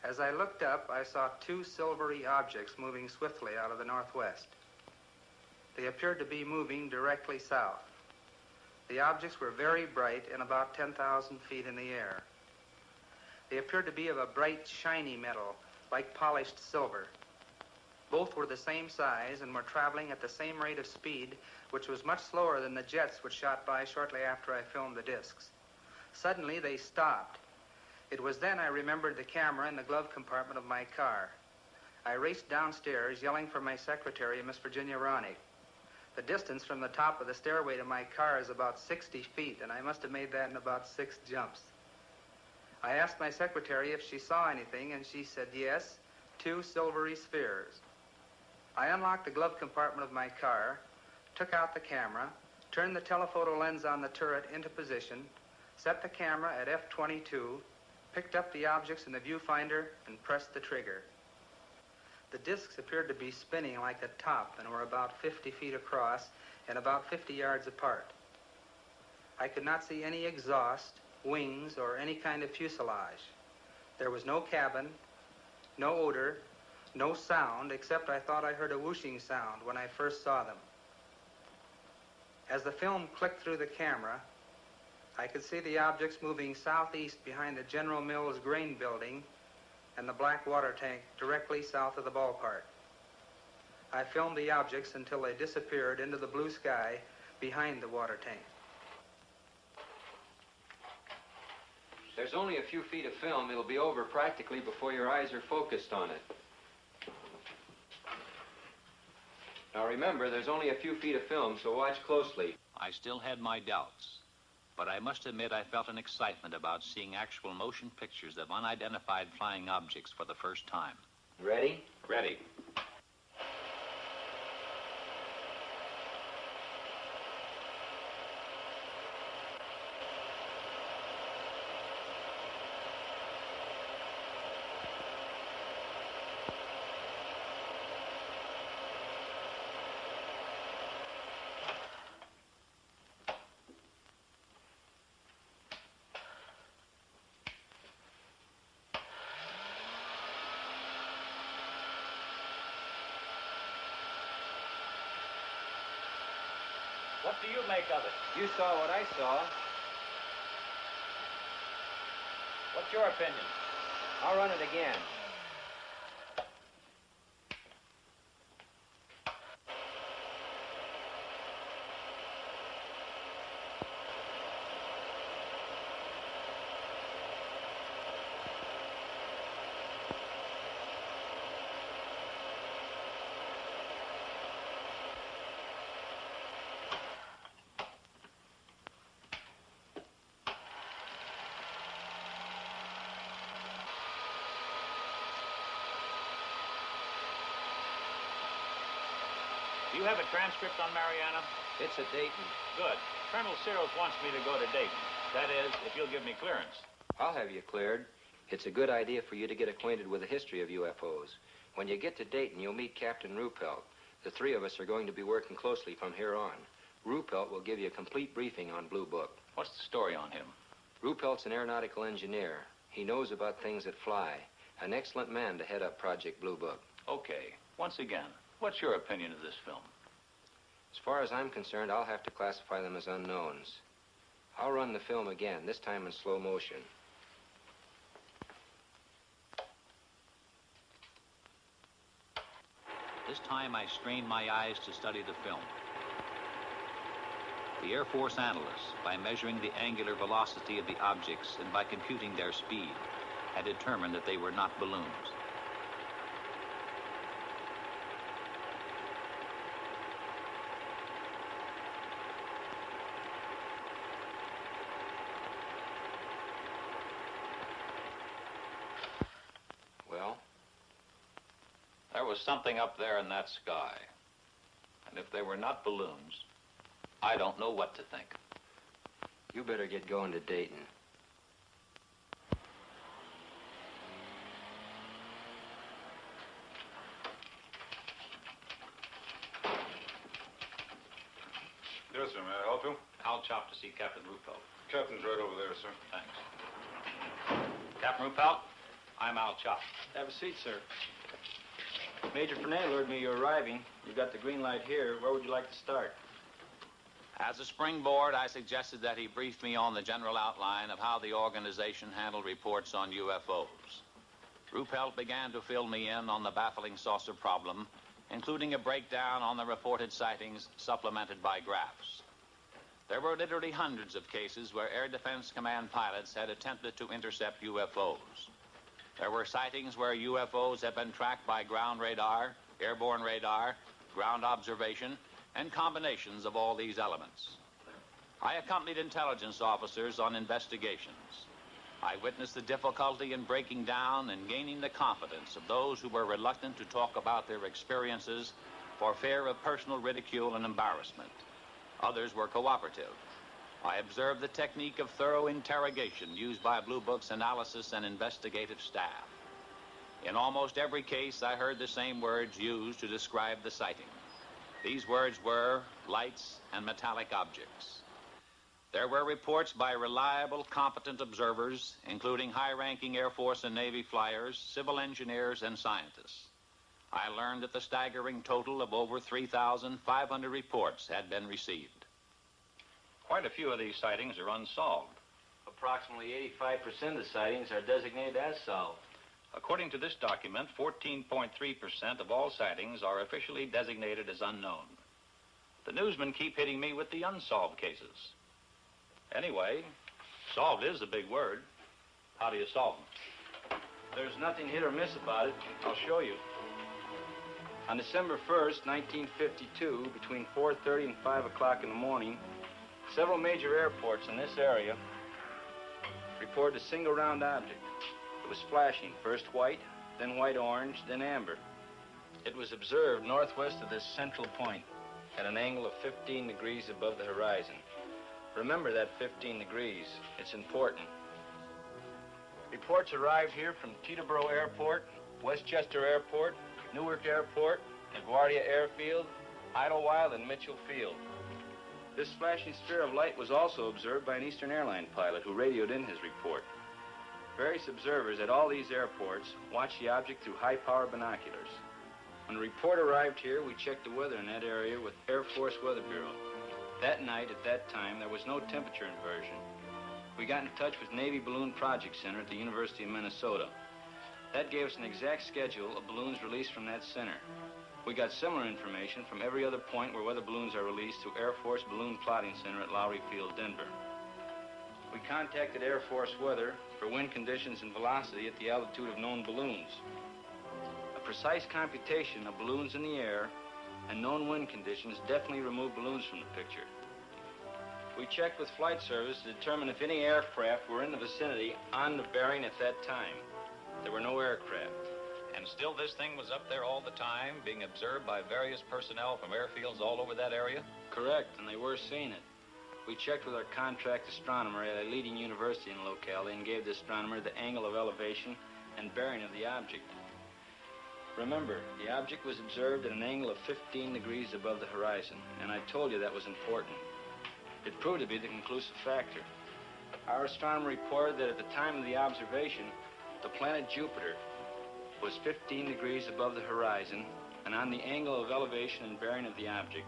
As I looked up, I saw two silvery objects moving swiftly out of the northwest. They appeared to be moving directly south. The objects were very bright and about 10,000 feet in the air. They appeared to be of a bright, shiny metal, like polished silver. Both were the same size and were traveling at the same rate of speed, which was much slower than the jets which shot by shortly after I filmed the discs. Suddenly, they stopped. It was then I remembered the camera in the glove compartment of my car. I raced downstairs, yelling for my secretary, Miss Virginia Ronick. The distance from the top of the stairway to my car is about 60 feet, and I must have made that in about 6 jumps. I asked my secretary if she saw anything, and she said yes, 2 silvery spheres. I unlocked the glove compartment of my car, took out the camera, turned the telephoto lens on the turret into position, set the camera at f/22, picked up the objects in the viewfinder, and pressed the trigger. The discs appeared to be spinning like a top and were about 50 feet across and about 50 yards apart. I could not see any exhaust, wings, or any kind of fuselage. There was no cabin, no odor, no sound, except I thought I heard a whooshing sound when I first saw them. As the film clicked through the camera, I could see the objects moving southeast behind the General Mills grain building and the black water tank directly south of the ballpark. I filmed the objects until they disappeared into the blue sky behind the water tank. There's only a few feet of film. It'll be over practically before your eyes are focused on it. Now remember, there's only a few feet of film, so watch closely. I still had my doubts, but I must admit I felt an excitement about seeing actual motion pictures of unidentified flying objects for the first time. Ready? Ready. What do you make of it? You saw what I saw. What's your opinion? I'll run it again. Do you have a transcript on Mariana? It's at Dayton. Good. Colonel Searles wants me to go to Dayton. That is, if you'll give me clearance. I'll have you cleared. It's a good idea for you to get acquainted with the history of UFOs. When you get to Dayton, you'll meet Captain Ruppelt. The 3 of us are going to be working closely from here on. Ruppelt will give you a complete briefing on Blue Book. What's the story on him? Ruppelt's an aeronautical engineer. He knows about things that fly. An excellent man to head up Project Blue Book. Okay. Once again, what's your opinion of this film? As far as I'm concerned, I'll have to classify them as unknowns. I'll run the film again, this time in slow motion. This time I strained my eyes to study the film. The Air Force analysts, by measuring the angular velocity of the objects and by computing their speed, had determined that they were not balloons. Well? There was something up there in that sky. And if they were not balloons, I don't know what to think. You better get going to Dayton. Yes, sir. May I help you? I'll chop to see Captain Ruppelt. Captain's right over there, sir. Thanks. Captain Ruppelt, I'm Al Chop. Have a seat, sir. Major Fernay lured me you're arriving. You've got the green light here. Where would you like to start? As a springboard, I suggested that he brief me on the general outline of how the organization handled reports on UFOs. Ruppelt began to fill me in on the baffling saucer problem, including a breakdown on the reported sightings supplemented by graphs. There were literally hundreds of cases where Air Defense Command pilots had attempted to intercept UFOs. There were sightings where UFOs had been tracked by ground radar, airborne radar, ground observation, and combinations of all these elements. I accompanied intelligence officers on investigations. I witnessed the difficulty in breaking down and gaining the confidence of those who were reluctant to talk about their experiences for fear of personal ridicule and embarrassment. Others were cooperative. I observed the technique of thorough interrogation used by Blue Book's analysis and investigative staff. In almost every case, I heard the same words used to describe the sighting. These words were lights and metallic objects. There were reports by reliable, competent observers, including high-ranking Air Force and Navy flyers, civil engineers, and scientists. I learned that the staggering total of over 3,500 reports had been received. Quite a few of these sightings are unsolved. Approximately 85% of the sightings are designated as solved. According to this document, 14.3% of all sightings are officially designated as unknown. The newsmen keep hitting me with the unsolved cases. Anyway, solved is a big word. How do you solve them? There's nothing hit or miss about it. I'll show you. On December 1st, 1952, between 4:30 and 5 o'clock in the morning, several major airports in this area reported a single round object. It was flashing, first white, then white-orange, then amber. It was observed northwest of this central point at an angle of 15 degrees above the horizon. Remember that 15 degrees. It's important. Reports arrived here from Teterboro Airport, Westchester Airport, Newark Airport, LaGuardia Airfield, Idlewild, and Mitchell Field. This flashing sphere of light was also observed by an Eastern Airline pilot who radioed in his report. Various observers at all these airports watched the object through high-power binoculars. When the report arrived here, we checked the weather in that area with Air Force Weather Bureau. That night, at that time, there was no temperature inversion. We got in touch with Navy Balloon Project Center at the University of Minnesota. That gave us an exact schedule of balloons released from that center. We got similar information from every other point where weather balloons are released through Air Force Balloon Plotting Center at Lowry Field, Denver. We contacted Air Force Weather for wind conditions and velocity at the altitude of known balloons. A precise computation of balloons in the air and known wind conditions definitely removed balloons from the picture. We checked with flight service to determine if any aircraft were in the vicinity on the bearing at that time. There were no aircraft. And still this thing was up there all the time, being observed by various personnel from airfields all over that area? Correct, and they were seeing it. We checked with our contract astronomer at a leading university in the locality and gave the astronomer the angle of elevation and bearing of the object. Remember, the object was observed at an angle of 15 degrees above the horizon, and I told you that was important. It proved to be the conclusive factor. Our astronomer reported that at the time of the observation, the planet Jupiter was 15 degrees above the horizon, and on the angle of elevation and bearing of the object,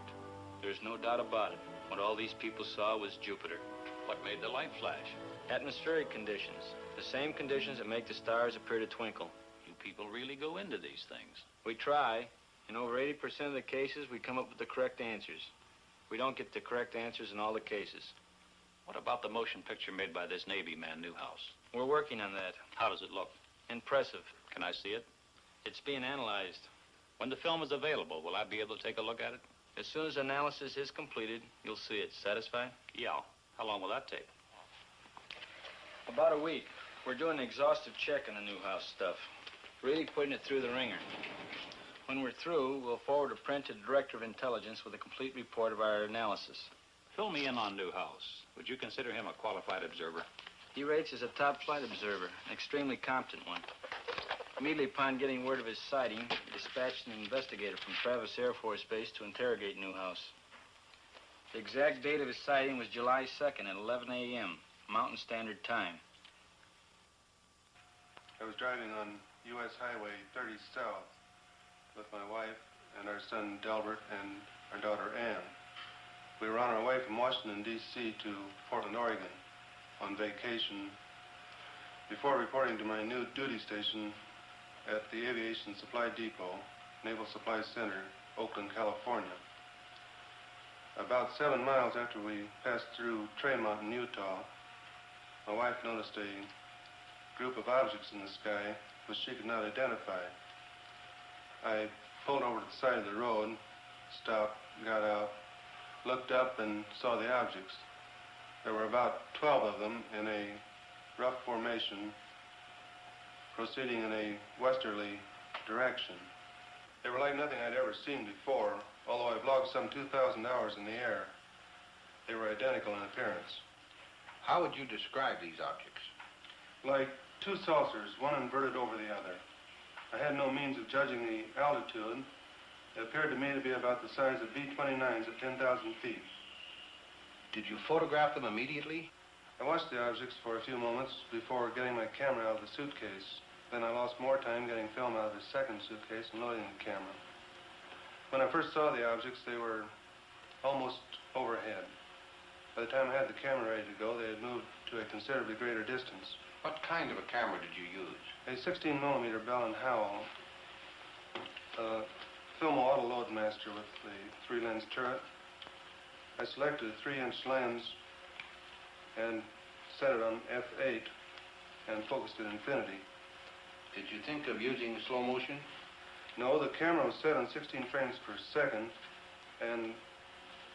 there's no doubt about it. What all these people saw was Jupiter. What made the light flash? Atmospheric conditions. The same conditions that make the stars appear to twinkle. You people really go into these things. We try. In over 80% of the cases, we come up with the correct answers. We don't get the correct answers in all the cases. What about the motion picture made by this Navy man, Newhouse? We're working on that. How does it look? Impressive. Can I see it? It's being analyzed. When the film is available, will I be able to take a look at it? As soon as analysis is completed, you'll see it. Satisfied? Yeah. How long will that take? About a week. We're doing an exhaustive check on the Newhouse stuff. Really putting it through the ringer. When we're through, we'll forward a print to the Director of Intelligence with a complete report of our analysis. Fill me in on Newhouse. Would you consider him a qualified observer? He rates as a top flight observer, an extremely competent one. Immediately upon getting word of his sighting, he dispatched an investigator from Travis Air Force Base to interrogate Newhouse. The exact date of his sighting was July 2nd at 11 a.m., Mountain Standard Time. I was driving on U.S. Highway 30 South with my wife and our son Delbert and our daughter Ann. We were on our way from Washington, D.C. to Portland, Oregon on vacation before reporting to my new duty station at the Aviation Supply Depot, Naval Supply Center, Oakland, California. About 7 miles after we passed through Trail Mountain, Utah, my wife noticed a group of objects in the sky which she could not identify. I pulled over to the side of the road stopped, got out, looked up, and saw the objects. There were about 12 of them in a rough formation, proceeding in a westerly direction. They were like nothing I'd ever seen before, although I've logged some 2,000 hours in the air. They were identical in appearance. How would you describe these objects? Like two saucers, one inverted over the other. I had no means of judging the altitude. It appeared to me to be about the size of B-29s at 10,000 feet. Did you photograph them immediately? I watched the objects for a few moments before getting my camera out of the suitcase. Then I lost more time getting film out of the second suitcase and loading the camera. When I first saw the objects, they were almost overhead. By the time I had the camera ready to go, they had moved to a considerably greater distance. What kind of a camera did you use? A 16mm Bell & Howell, Filmo Auto Load Master with the 3-lens turret. I selected a 3-inch lens and set it on f8 and focused at infinity. Did you think of using slow motion? No, the camera was set on 16 frames per second, and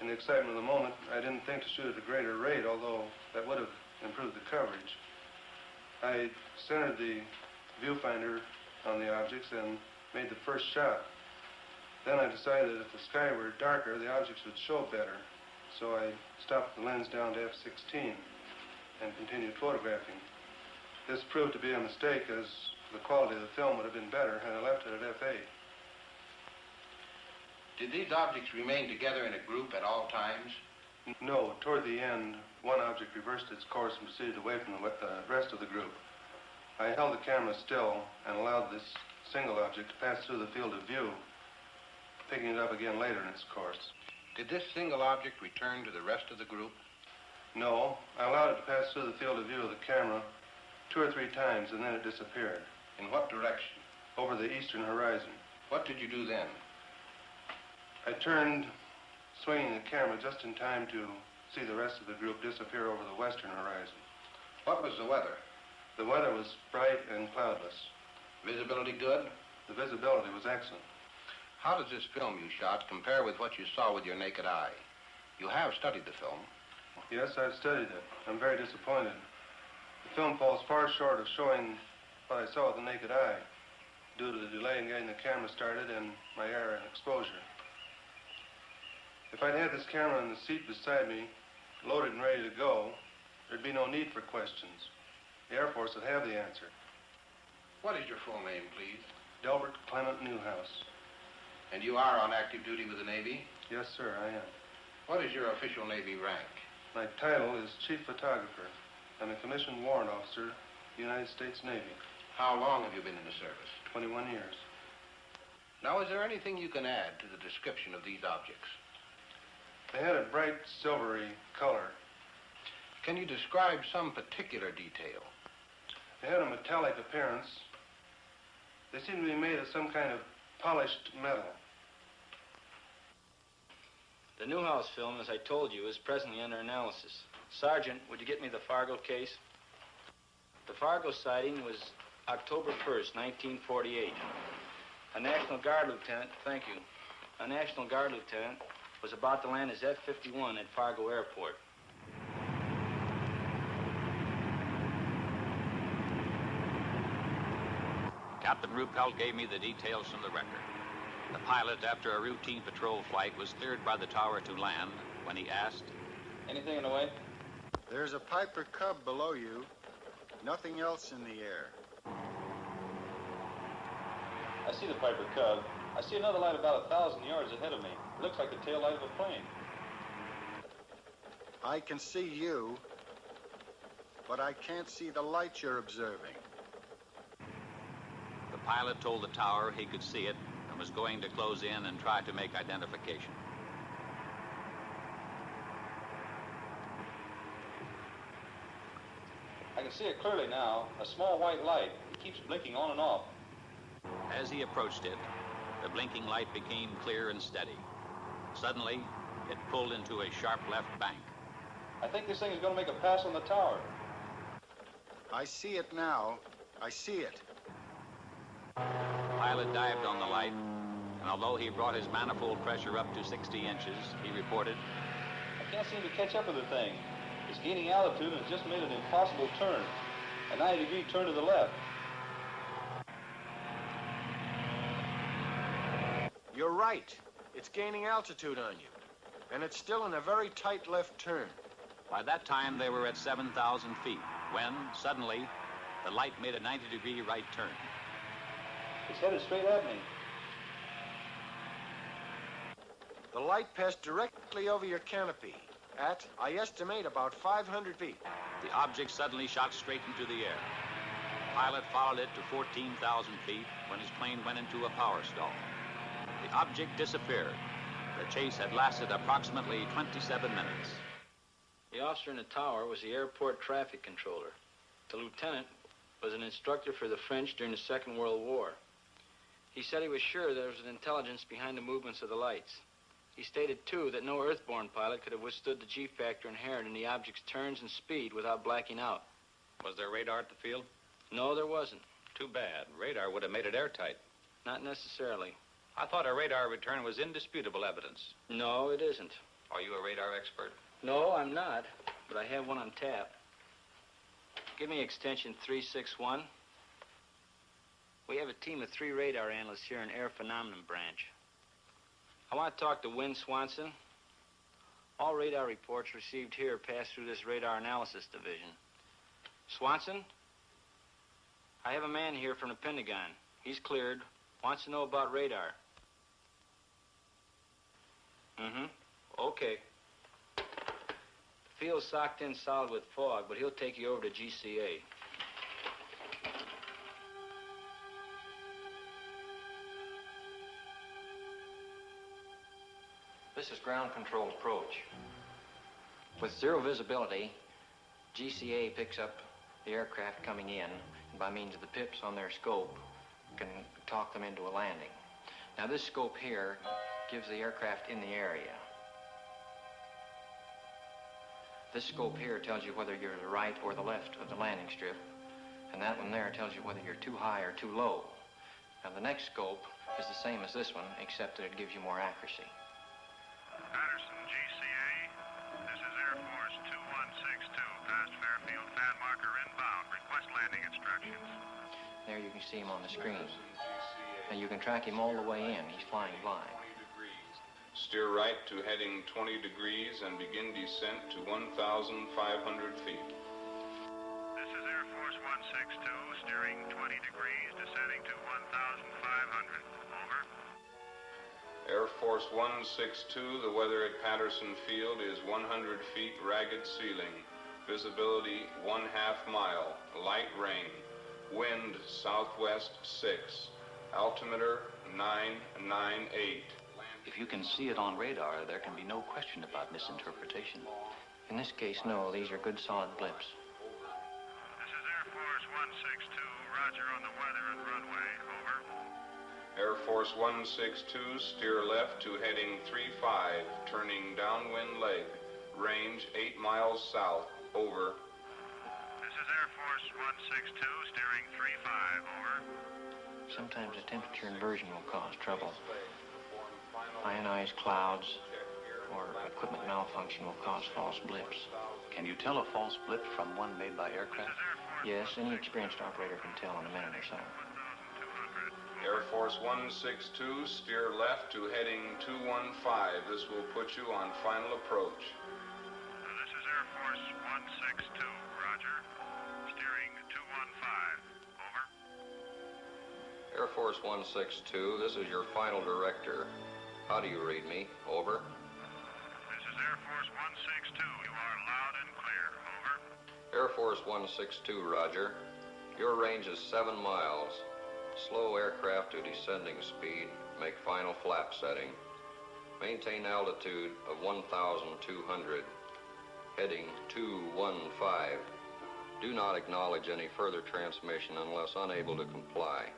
in the excitement of the moment, I didn't think to shoot at a greater rate, although that would have improved the coverage. I centered the viewfinder on the objects and made the first shot. Then I decided that if the sky were darker, the objects would show better. So I stopped the lens down to f16 and continued photographing. This proved to be a mistake, as the quality of the film would have been better had I left it at f8. Did these objects remain together in a group at all times? No. Toward the end, one object reversed its course and proceeded away from the rest of the group. I held the camera still and allowed this single object to pass through the field of view, picking it up again later in its course. Did this single object return to the rest of the group? No. I allowed it to pass through the field of view of the camera 2 or 3 times, and then it disappeared. In what direction? Over the eastern horizon. What did you do then? I turned, swinging the camera just in time to see the rest of the group disappear over the western horizon. What was the weather? The weather was bright and cloudless. Visibility good? The visibility was excellent. How does this film you shot compare with what you saw with your naked eye? You have studied the film. Yes, I've studied it. I'm very disappointed. The film falls far short of showing what I saw with the naked eye, due to the delay in getting the camera started and my air exposure. If I'd had this camera in the seat beside me, loaded and ready to go, there'd be no need for questions. The Air Force would have the answer. What is your full name, please? Delbert Clement Newhouse. And you are on active duty with the Navy? Yes, sir, I am. What is your official Navy rank? My title is Chief Photographer. I'm a commissioned warrant officer, United States Navy. How long have you been in the service? 21 years. Now, is there anything you can add to the description of these objects? They had a bright silvery color. Can you describe some particular detail? They had a metallic appearance. They seemed to be made of some kind of polished metal. The Newhouse film, as I told you, is presently under analysis. Sergeant, would you get me the Fargo case? The Fargo sighting was October 1st, 1948. A National Guard lieutenant, thank you, a National Guard lieutenant was about to land his F-51 at Fargo Airport. Captain Ruppelt gave me the details from the record. The pilot, after a routine patrol flight, was cleared by the tower to land when he asked, "Anything in the way?" "There's a Piper Cub below you. Nothing else in the air." I see the Piper Cub. I see another light about 1,000 yards ahead of me. It looks like the tail light of a plane. I can see you, but I can't see the light you're observing. The pilot told the tower he could see it and was going to close in and try to make identification. I can see it clearly now. A small white light. It keeps blinking on and off. As he approached it, the blinking light became clear and steady. Suddenly, it pulled into a sharp left bank. I think this thing is going to make a pass on the tower. I see it now. I see it. The pilot dived on the light And although he brought his manifold pressure up to 60 inches, he reported, I can't seem to catch up with the thing. It's gaining altitude and has just made an impossible turn. A 90-degree turn to the left. You're right. It's gaining altitude on you. And it's still in a very tight left turn. By that time, they were at 7,000 feet, when, suddenly, the light made a 90-degree right turn. It's headed straight at me. The light passed directly over your canopy at, I estimate, about 500 feet. The object suddenly shot straight into the air. The pilot followed it to 14,000 feet when his plane went into a power stall. The object disappeared. The chase had lasted approximately 27 minutes. The officer in the tower was the airport traffic controller. The lieutenant was an instructor for the French during the Second World War. He said he was sure there was an intelligence behind the movements of the lights. He stated, too, that no earthborn pilot could have withstood the G-factor inherent in the object's turns and speed without blacking out. Was there radar at the field? No, there wasn't. Too bad. Radar would have made it airtight. Not necessarily. I thought a radar return was indisputable evidence. No, it isn't. Are you a radar expert? No, I'm not, but I have one on tap. Give me extension 361. We have a team of 3 radar analysts here in Air Phenomenon Branch. I want to talk to Wynn Swanson. All radar reports received here pass through this radar analysis division. Swanson? I have a man here from the Pentagon. He's cleared. Wants to know about radar. Okay. The field's socked in solid with fog, but he'll take you over to GCA. This is ground control approach. With zero visibility, GCA picks up the aircraft coming in, and by means of the pips on their scope, can talk them into a landing. Now this scope here gives the aircraft in the area. This scope here tells you whether you're to the right or the left of the landing strip, and that one there tells you whether you're too high or too low. Now the next scope is the same as this one, except that it gives you more accuracy. Patterson, GCA. This is Air Force 2162, past Fairfield, fan marker inbound. Request landing instructions. There you can see him on the screen. Now you can track him all the way in. He's flying blind. Steer right to heading 20 degrees and begin descent to 1,500 feet. This is Air Force 162, steering 20 degrees, descending to 1,500. Over. Air Force 162, the weather at Patterson Field is 100 feet ragged ceiling. Visibility 1/2 mile. Light rain. Wind southwest 6. Altimeter 998. If you can see it on radar, there can be no question about misinterpretation. In this case, no. These are good, solid blips. This is Air Force 162, roger on the weather and runway. Over. Air Force 162, steer left to heading 35, turning downwind leg. Range 8 miles south. Over. This is Air Force 162, steering 35. Over. Sometimes a temperature inversion will cause trouble. Ionized clouds or equipment malfunction will cause false blips. Can you tell a false blip from one made by aircraft? Yes, any experienced operator can tell in a minute or so. Air Force 162, steer left to heading 215. This will put you on final approach. This is Air Force 162, roger. Steering 215. Over. Air Force 162, this is your final director. How do you read me? Over. This is Air Force 162. You are loud and clear. Over. Air Force 162, roger. Your range is 7 miles. Slow aircraft to descending speed. Make final flap setting. Maintain altitude of 1,200. Heading 215. Do not acknowledge any further transmission unless unable to comply.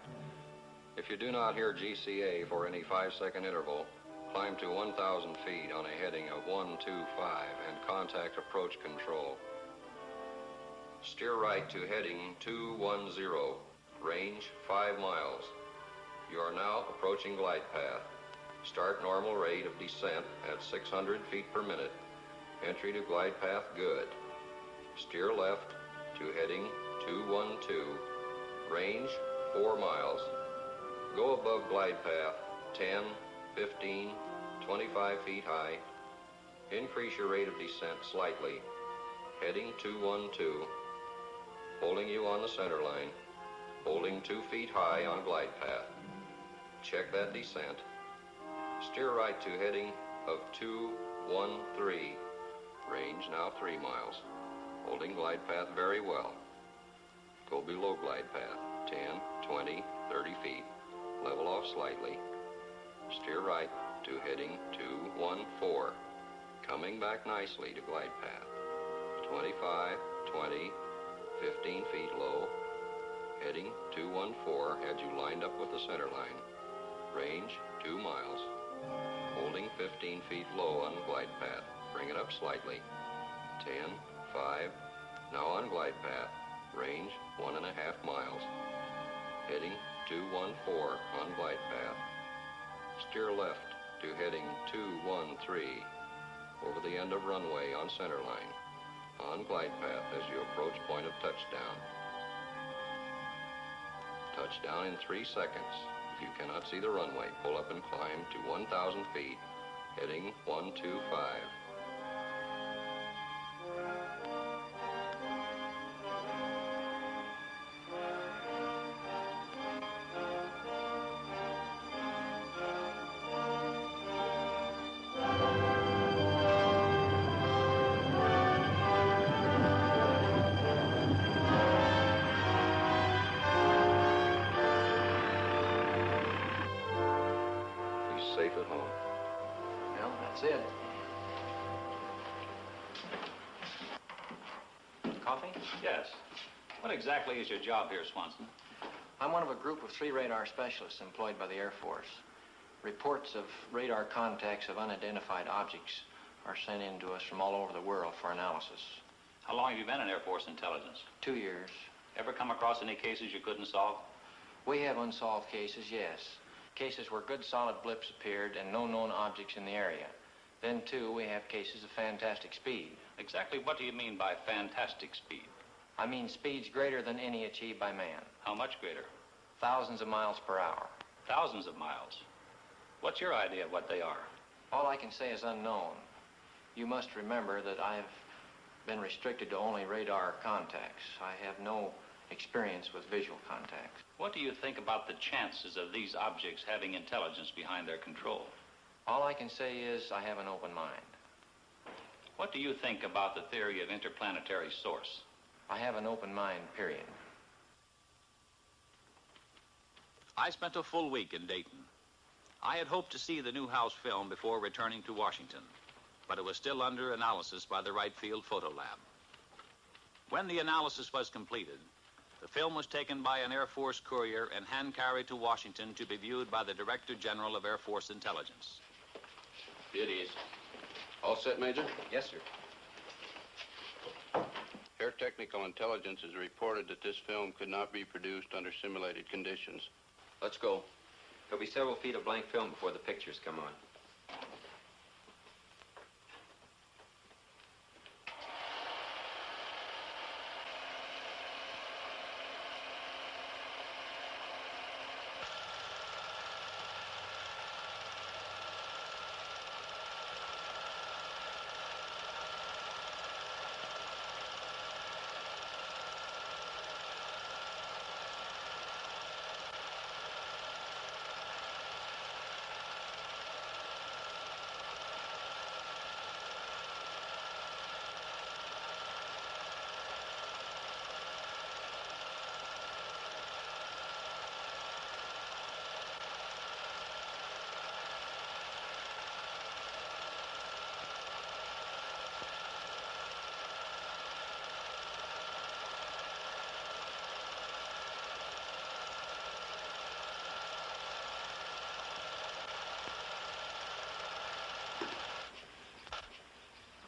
If you do not hear GCA for any 5-second interval, climb to 1,000 feet on a heading of 125 and contact approach control. Steer right to heading 210, range 5 miles. You are now approaching glide path. Start normal rate of descent at 600 feet per minute. Entry to glide path good. Steer left to heading 212. Range 4 miles. Go above glide path 10, 15, 25 feet high. Increase your rate of descent slightly. Heading 212. Holding you on the center line. Holding 2 feet high on glide path. Check that descent. Steer right to heading of 213. Range now 3 miles. Holding glide path very well. Go below glide path 10, 20, 30 feet. Level off slightly. Steer right to heading 214. Coming back nicely to glide path. 25, 20, 15 feet low. Heading 214 had you lined up with the center line. Range 2 miles. Holding 15 feet low on glide path. Bring it up slightly. 10, 5. Now on glide path. Range 1.5 miles. Heading 214 on glide path. Steer left to heading 213 over the end of runway on center line. On glide path as you approach point of touchdown. Touchdown in 3 seconds. If you cannot see the runway, pull up and climb to 1,000 feet. Heading 125. Safe at home. Well, that's it. Coffee? Yes. What exactly is your job here, Swanson? I'm one of a group of 3 radar specialists employed by the Air Force. Reports of radar contacts of unidentified objects are sent in to us from all over the world for analysis. How long have you been in Air Force intelligence? 2 years. Ever come across any cases you couldn't solve? We have unsolved cases, yes. Cases where good solid blips appeared and no known objects in the area. Then, too, we have cases of fantastic speed. Exactly what do you mean by fantastic speed? I mean speeds greater than any achieved by man. How much greater? Thousands of miles per hour. Thousands of miles. What's your idea of what they are? All I can say is unknown. You must remember that I've been restricted to only radar contacts. I have no experience with visual contacts. What do you think about the chances of these objects having intelligence behind their control? All I can say is I have an open mind. What do you think about the theory of interplanetary source? I have an open mind, period. I spent a full week in Dayton. I had hoped to see the Newhouse film before returning to Washington, but it was still under analysis by the Wright Field Photo Lab. When the analysis was completed, the film was taken by an Air Force courier and hand-carried to Washington to be viewed by the Director General of Air Force Intelligence. It is. All set, Major? Yes, sir. Air Technical Intelligence has reported that this film could not be produced under simulated conditions. Let's go. There'll be several feet of blank film before the pictures come on.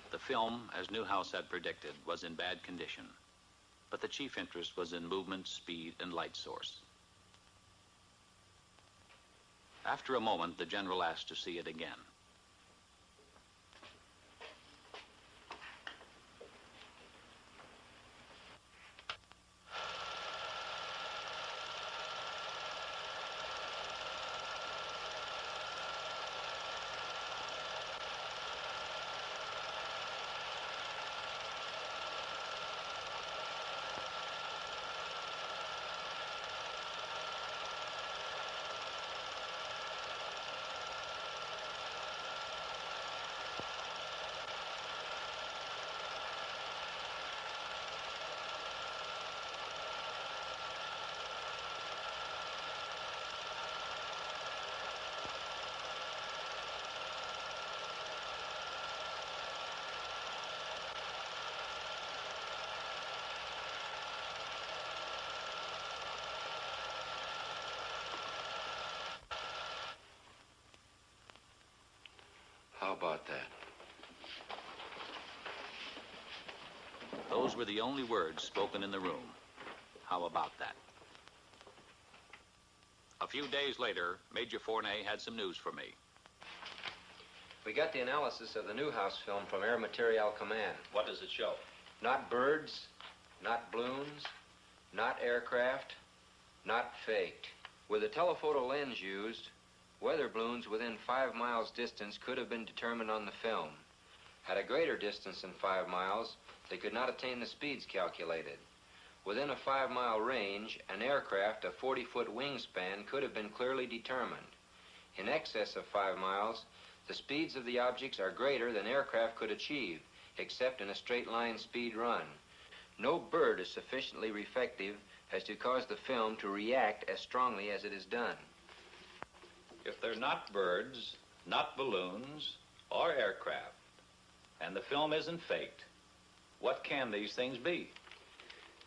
The film, as Newhouse had predicted, was in bad condition, but the chief interest was in movement, speed, and light source. After a moment, the general asked to see it again. How about that? Those were the only words spoken in the room. How about that? A few days later, Major Fournay had some news for me. We got the analysis of the Newhouse film from Air Materiel Command. What does it show? Not birds, not balloons, not aircraft, not faked. With the telephoto lens used, weather balloons within 5 miles distance could have been determined on the film. At a greater distance than 5 miles, they could not attain the speeds calculated. Within a 5-mile range, an aircraft of 40-foot wingspan could have been clearly determined. In excess of 5 miles, the speeds of the objects are greater than aircraft could achieve, except in a straight-line speed run. No bird is sufficiently reflective as to cause the film to react as strongly as it is done. If they're not birds, not balloons, or aircraft, and the film isn't faked, what can these things be?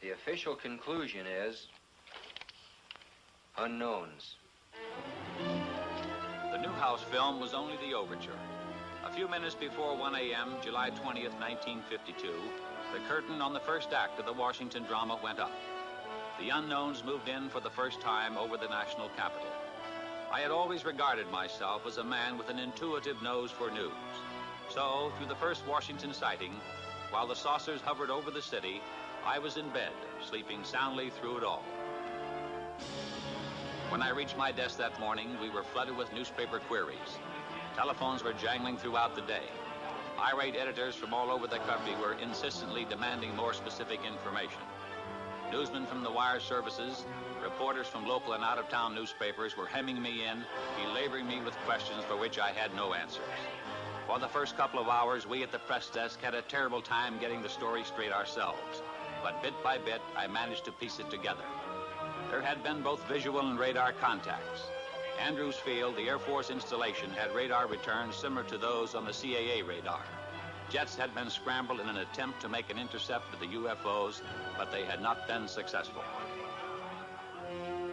The official conclusion is unknowns. The Newhouse film was only the overture. A few minutes before 1 a.m., July 20th, 1952, the curtain on the first act of the Washington drama went up. The unknowns moved in for the first time over the national capital. I had always regarded myself as a man with an intuitive nose for news. So, through the first Washington sighting, while the saucers hovered over the city, I was in bed, sleeping soundly through it all. When I reached my desk that morning, we were flooded with newspaper queries. Telephones were jangling throughout the day. Irate editors from all over the country were insistently demanding more specific information. Newsmen from the wire services, reporters from local and out-of-town newspapers were hemming me in, belaboring me with questions for which I had no answers. For the first couple of hours, we at the press desk had a terrible time getting the story straight ourselves. But bit by bit, I managed to piece it together. There had been both visual and radar contacts. Andrews Field, the Air Force installation, had radar returns similar to those on the CAA radar. Jets had been scrambled in an attempt to make an intercept of the UFOs, but they had not been successful.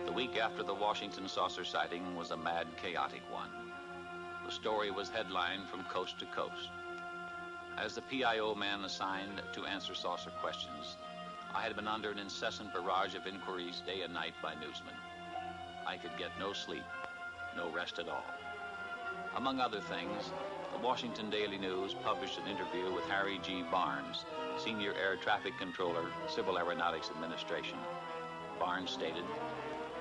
The week after the Washington saucer sighting was a mad, chaotic one. The story was headlined from coast to coast. As the PIO man assigned to answer saucer questions, I had been under an incessant barrage of inquiries day and night by newsmen. I could get no sleep, no rest at all. Among other things, the Washington Daily News published an interview with Harry G. Barnes, Senior Air Traffic Controller, Civil Aeronautics Administration. Barnes stated,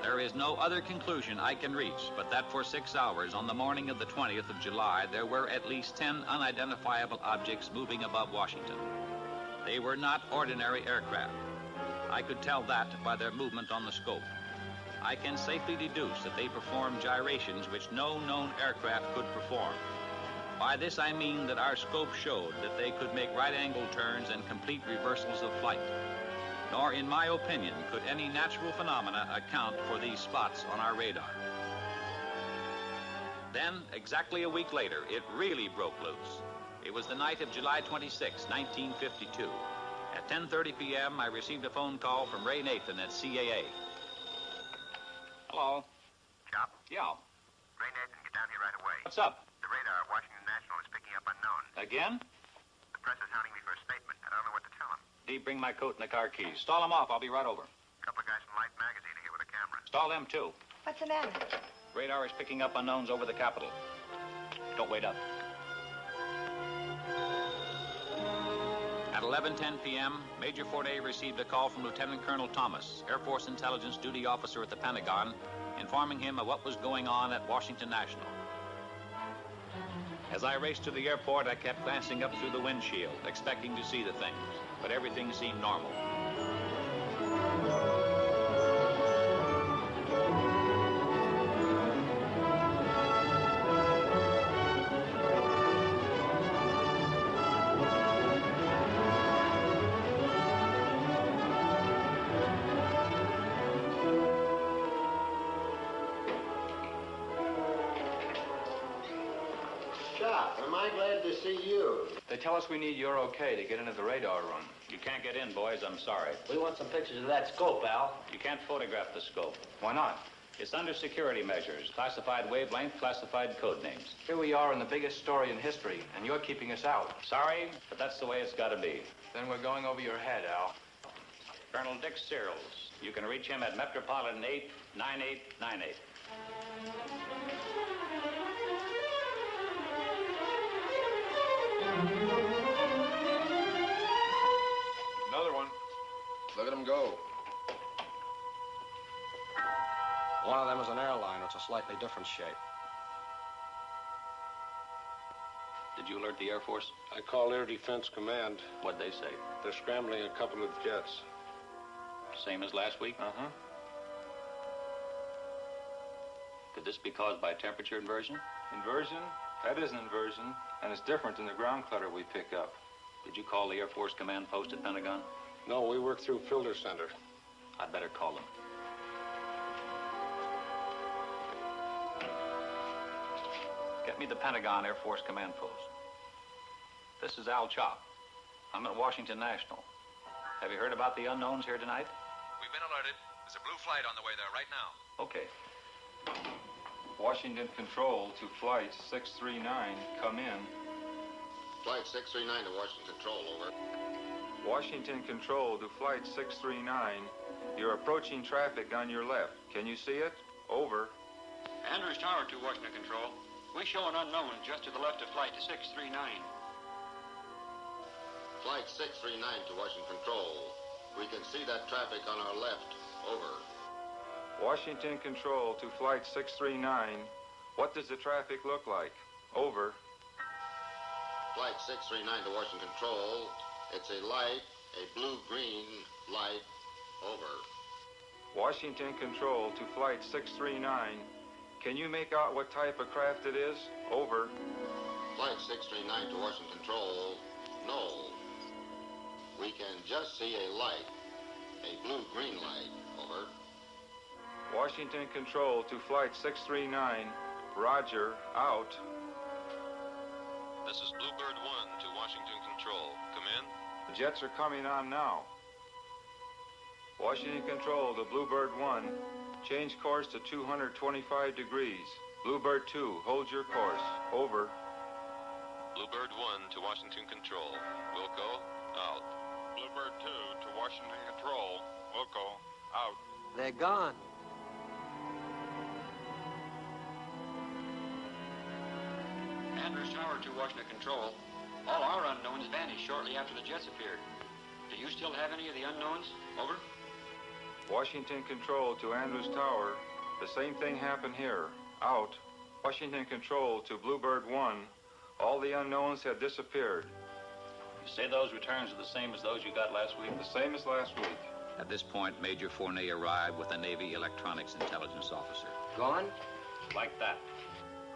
"There is no other conclusion I can reach but that for 6 hours on the morning of the 20th of July, there were at least 10 unidentifiable objects moving above Washington. They were not ordinary aircraft. I could tell that by their movement on the scope. I can safely deduce that they performed gyrations which no known aircraft could perform. By this I mean that our scope showed that they could make right-angle turns and complete reversals of flight. Nor, in my opinion, could any natural phenomena account for these spots on our radar." Then, exactly a week later, it really broke loose. It was the night of July 26, 1952. At 10:30 p.m., I received a phone call from Ray Nathan at CAA. Hello. Chop? Yeah. Ray Nathan, get down here right away. What's up? The radar at Washington National is picking up unknowns. Again? The press is hounding me for a statement. I don't know what to tell them. Dee, bring my coat and the car keys. Stall them off. I'll be right over. A couple of guys from Light Magazine are here with a camera. Stall them, too. What's the matter? Radar is picking up unknowns over the Capitol. Don't wait up. At 11:10 p.m., Major Forday received a call from Lieutenant Colonel Thomas, Air Force Intelligence Duty Officer at the Pentagon, informing him of what was going on at Washington National. As I raced to the airport, I kept glancing up through the windshield, expecting to see the things, but everything seemed normal. Am I glad to see you? They tell us we need your okay to get into the radar room. You can't get in, boys. I'm sorry. We want some pictures of that scope, Al. You can't photograph the scope. Why not? It's under security measures, classified wavelength, classified code names. Here we are in the biggest story in history, and you're keeping us out. Sorry, but that's the way it's got to be. Then we're going over your head, Al. Colonel Dick Searles. You can reach him at Metropolitan 89898. Another one. Look at him go. One of them is an airliner. It's a slightly different shape. Did you alert the Air Force? I called Air Defense Command. What'd they say? They're scrambling a couple of jets. Same as last week? Uh-huh. Could this be caused by temperature inversion? Inversion? That isn't inversion, and it's different than the ground clutter we pick up. Did you call the Air Force Command Post at Pentagon? No, we work through Filter Center. I'd better call them. Get me the Pentagon Air Force Command Post. This is Al Chop. I'm at Washington National. Have you heard about the unknowns here tonight? We've been alerted. There's a blue flight on the way there right now. Okay. Washington Control to Flight 639, come in. Flight 639 to Washington Control, over. Washington Control to Flight 639. You're approaching traffic on your left. Can you see it? Over. Andrews Tower to Washington Control. We show an unknown just to the left of Flight 639. Flight 639 to Washington Control. We can see that traffic on our left, over. Washington Control to Flight 639. What does the traffic look like? Over. Flight 639 to Washington Control. It's a light, a blue-green light, over. Washington Control to Flight 639. Can you make out what type of craft it is? Over. Flight 639 to Washington Control. No. We can just see a light, a blue-green light, over. Washington Control to Flight 639. Roger, out. This is Bluebird 1 to Washington Control. Come in. The jets are coming on now. Washington Control to Bluebird 1. Change course to 225 degrees. Bluebird 2, hold your course. Over. Bluebird 1 to Washington Control. Wilco, out. Bluebird 2 to Washington Control. Wilco, out. They're gone. Andrews Tower to Washington Control. All our unknowns vanished shortly after the jets appeared. Do you still have any of the unknowns? Over. Washington Control to Andrews Tower. The same thing happened here. Out. Washington Control to Bluebird 1. All the unknowns had disappeared. You say those returns are the same as those you got last week? The same as last week. At this point, Major Fournet arrived with a Navy electronics intelligence officer. Gone? Like that.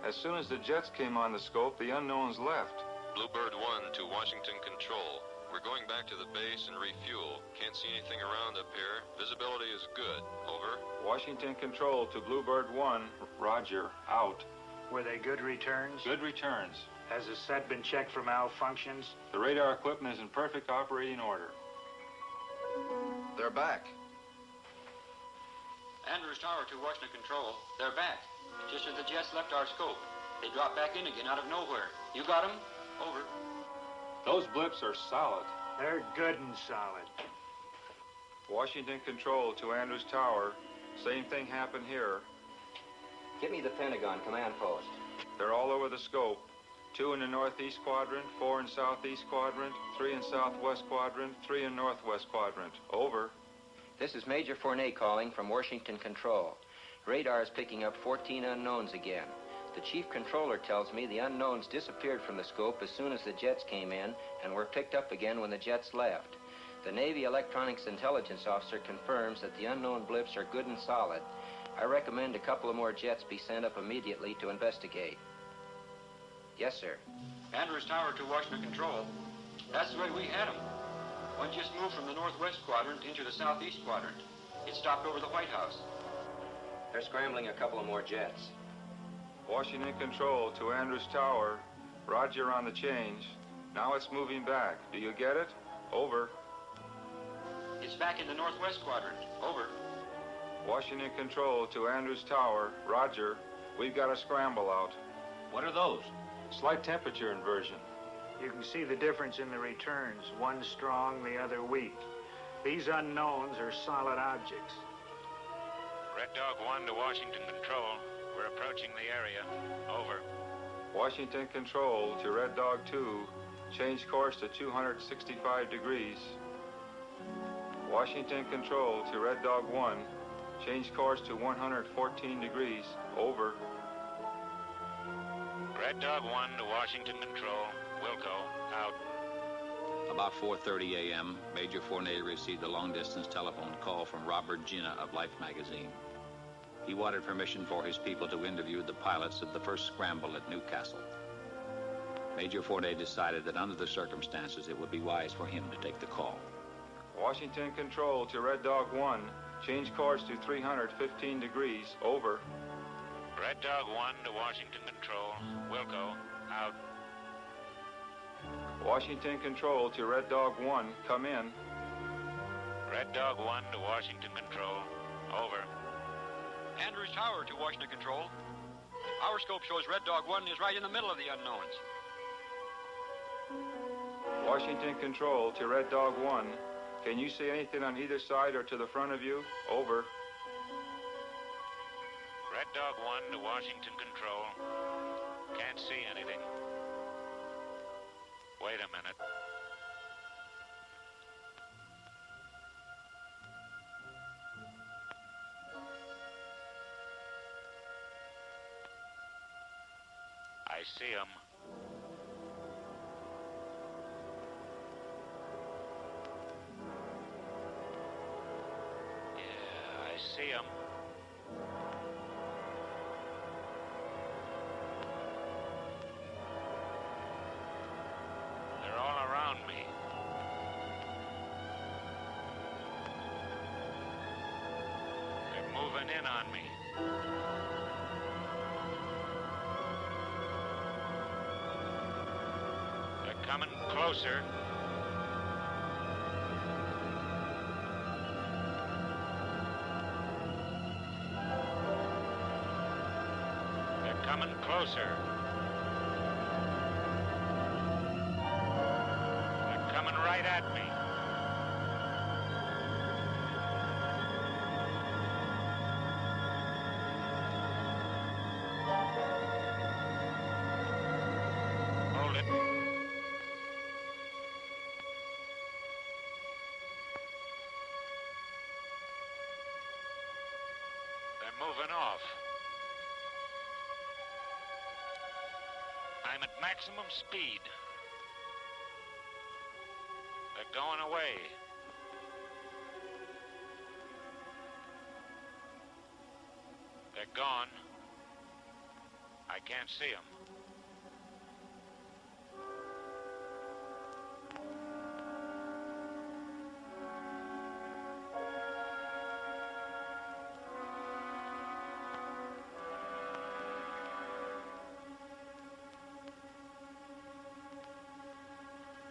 As soon as the jets came on the scope, the unknowns left. Bluebird 1 to Washington Control. We're going back to the base and refuel. Can't see anything around up here. Visibility is good. Over. Washington Control to Bluebird 1. Roger, out. Were they good returns? Good returns. Has the set been checked for malfunctions? The radar equipment is in perfect operating order. They're back. Andrews Tower to Washington Control. They're back. Just as the jets left our scope. They dropped back in again out of nowhere. You got them? Over. Those blips are solid. They're good and solid. Washington Control to Andrews Tower. Same thing happened here. Get me the Pentagon command post. They're all over the scope. 2 in the northeast quadrant, 4 in southeast quadrant, 3 in southwest quadrant, 3 in northwest quadrant. Over. This is Major Fournet calling from Washington Control. Radar is picking up 14 unknowns again. The chief controller tells me the unknowns disappeared from the scope as soon as the jets came in and were picked up again when the jets left. The Navy Electronics Intelligence Officer confirms that the unknown blips are good and solid. I recommend a couple of more jets be sent up immediately to investigate. Yes, sir. Andrews Tower to Washington Control. That's the way we had them. One just moved from the northwest quadrant into the southeast quadrant. It stopped over the White House. They're scrambling a couple of more jets. Washington Control to Andrews Tower. Roger on the change. Now it's moving back. Do you get it? Over. It's back in the northwest quadrant. Over. Washington Control to Andrews Tower. Roger. We've got a scramble out. What are those? Slight temperature inversion. You can see the difference in the returns. One strong, the other weak. These unknowns are solid objects. Red Dog 1 to Washington Control. We're approaching the area. Over. Washington Control to Red Dog 2. Change course to 265 degrees. Washington Control to Red Dog 1. Change course to 114 degrees. Over. Red Dog 1 to Washington Control. Wilco, out. About 4:30 a.m., Major Fournet received a long-distance telephone call from Robert Gina of Life magazine. He wanted permission for his people to interview the pilots of the first scramble at Newcastle. Major Fournet decided that under the circumstances, it would be wise for him to take the call. Washington Control to Red Dog 1. Change course to 315 degrees. Over. Red Dog 1 to Washington Control. Wilco, out. Washington Control to Red Dog 1. Come in. Red Dog 1 to Washington Control. Over. Andrews Tower to Washington Control. Our scope shows Red Dog 1 is right in the middle of the unknowns. Washington Control to Red Dog 1. Can you see anything on either side or to the front of you? Over. Red Dog 1 to Washington Control. Can't see anything. Wait a minute. I see him. Yeah, I see him. They're all around me. They're moving in on me. They're coming closer. They're coming closer. They're coming right at me. Hold it. They're moving off. I'm at maximum speed. They're going away. They're gone. I can't see them.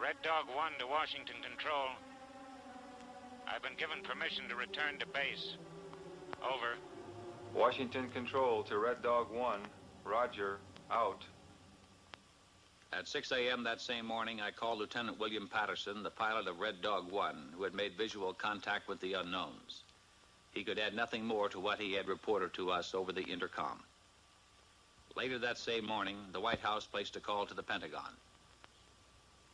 Red Dog 1 to Washington Control. I've been given permission to return to base. Over. Washington Control to Red Dog 1. Roger. Out. At 6 a.m. that same morning, I called Lieutenant William Patterson, the pilot of Red Dog 1, who had made visual contact with the unknowns. He could add nothing more to what he had reported to us over the intercom. Later that same morning, the White House placed a call to the Pentagon.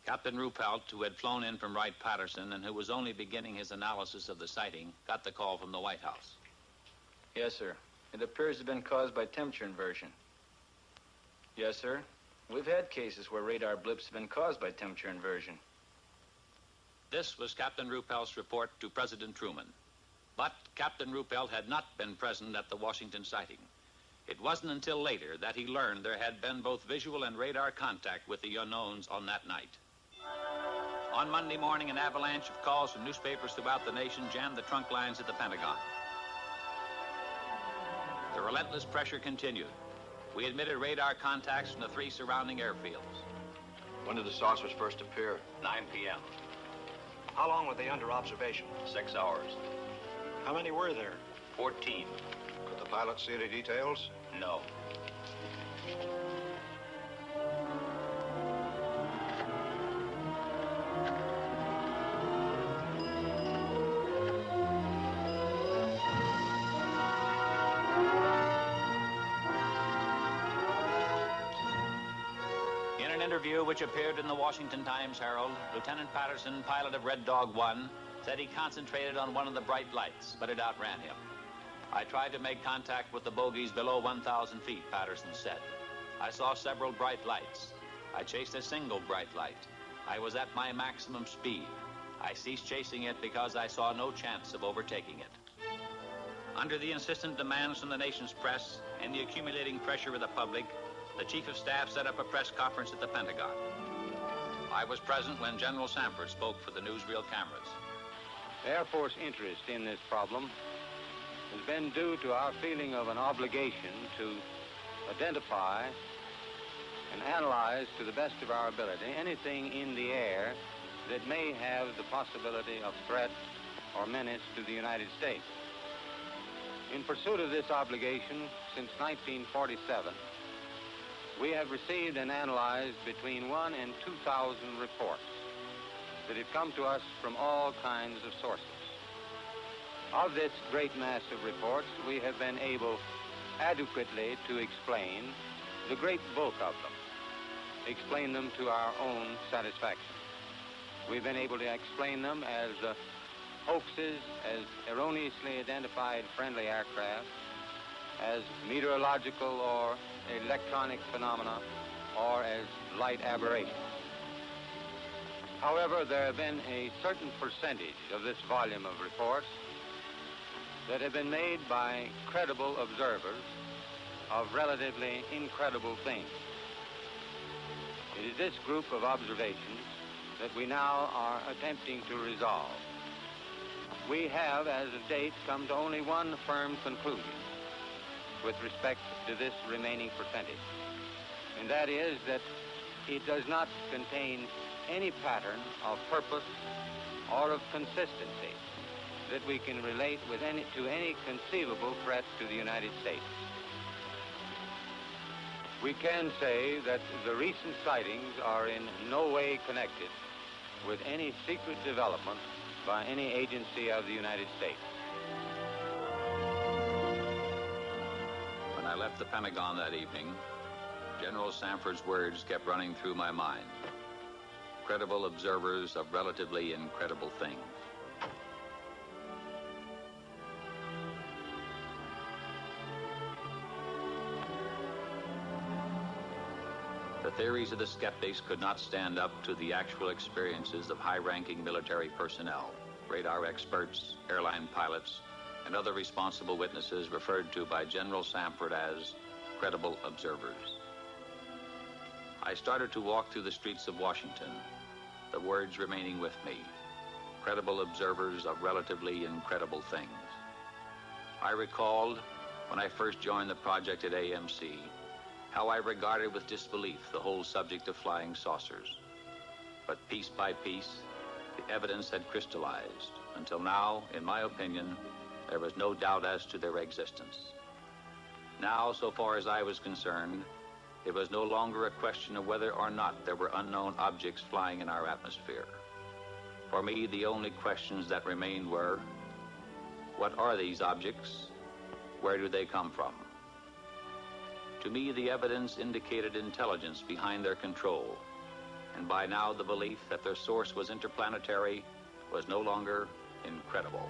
Captain Ruppelt, who had flown in from Wright-Patterson and who was only beginning his analysis of the sighting, got the call from the White House. Yes, sir. It appears to have been caused by temperature inversion. Yes, sir. We've had cases where radar blips have been caused by temperature inversion. This was Captain Ruppelt's report to President Truman. But Captain Ruppelt had not been present at the Washington sighting. It wasn't until later that he learned there had been both visual and radar contact with the unknowns on that night. On Monday morning, an avalanche of calls from newspapers throughout the nation jammed the trunk lines at the Pentagon. The relentless pressure continued. We admitted radar contacts from the 3 surrounding airfields. When did the saucers first appear? 9 p.m. How long were they under observation? 6 hours. How many were there? 14. Could the pilot see any details? No. In an interview which appeared in the Washington Times-Herald, Lieutenant Patterson, pilot of Red Dog 1, said he concentrated on one of the bright lights, but it outran him. I tried to make contact with the bogies below 1,000 feet, Patterson said. I saw several bright lights. I chased a single bright light. I was at my maximum speed. I ceased chasing it because I saw no chance of overtaking it. Under the insistent demands from the nation's press and the accumulating pressure of the public, the Chief of Staff set up a press conference at the Pentagon. I was present when General Sanford spoke for the newsreel cameras. The Air Force interest in this problem has been due to our feeling of an obligation to identify and analyze to the best of our ability anything in the air that may have the possibility of threat or menace to the United States. In pursuit of this obligation, since 1947, we have received and analyzed between 1,000 and 2,000 reports that have come to us from all kinds of sources. Of this great mass of reports, we have been able adequately to explain the great bulk of them, explain them to our own satisfaction. We've been able to explain them as hoaxes, as erroneously identified friendly aircraft, as meteorological or electronic phenomena, or as light aberrations. However, there have been a certain percentage of this volume of reports that have been made by credible observers of relatively incredible things. It is this group of observations that we now are attempting to resolve. We have, as of date, come to only one firm conclusion with respect to this remaining percentage, and that is that it does not contain any pattern of purpose or of consistency that we can relate with to any conceivable threat to the United States. We can say that the recent sightings are in no way connected with any secret development by any agency of the United States. When I left the Pentagon that evening, General Sanford's words kept running through my mind. Credible observers of relatively incredible things. The theories of the skeptics could not stand up to the actual experiences of high-ranking military personnel, radar experts, airline pilots, and other responsible witnesses referred to by General Sanford as credible observers. I started to walk through the streets of Washington, the words remaining with me, credible observers of relatively incredible things. I recalled, when I first joined the project at AMC, how I regarded with disbelief the whole subject of flying saucers. But piece by piece, the evidence had crystallized, until now, in my opinion, there was no doubt as to their existence. Now, so far as I was concerned, it was no longer a question of whether or not there were unknown objects flying in our atmosphere. For me, the only questions that remained were, what are these objects? Where do they come from? To me, the evidence indicated intelligence behind their control. And by now, the belief that their source was interplanetary was no longer incredible.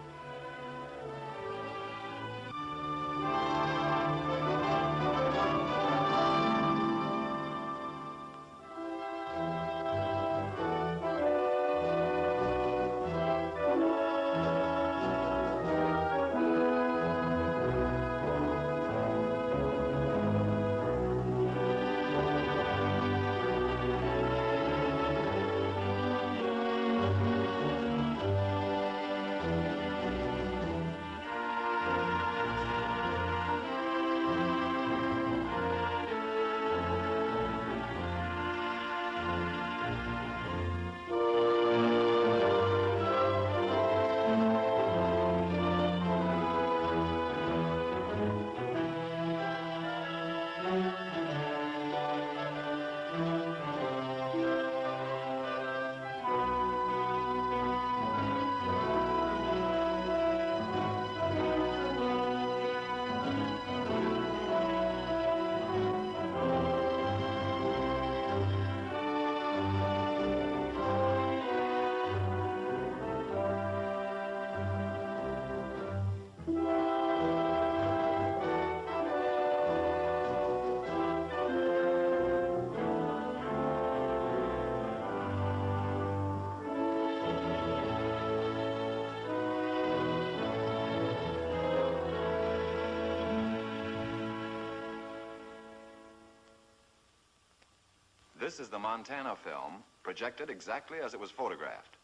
This is the Montana film, projected exactly as it was photographed.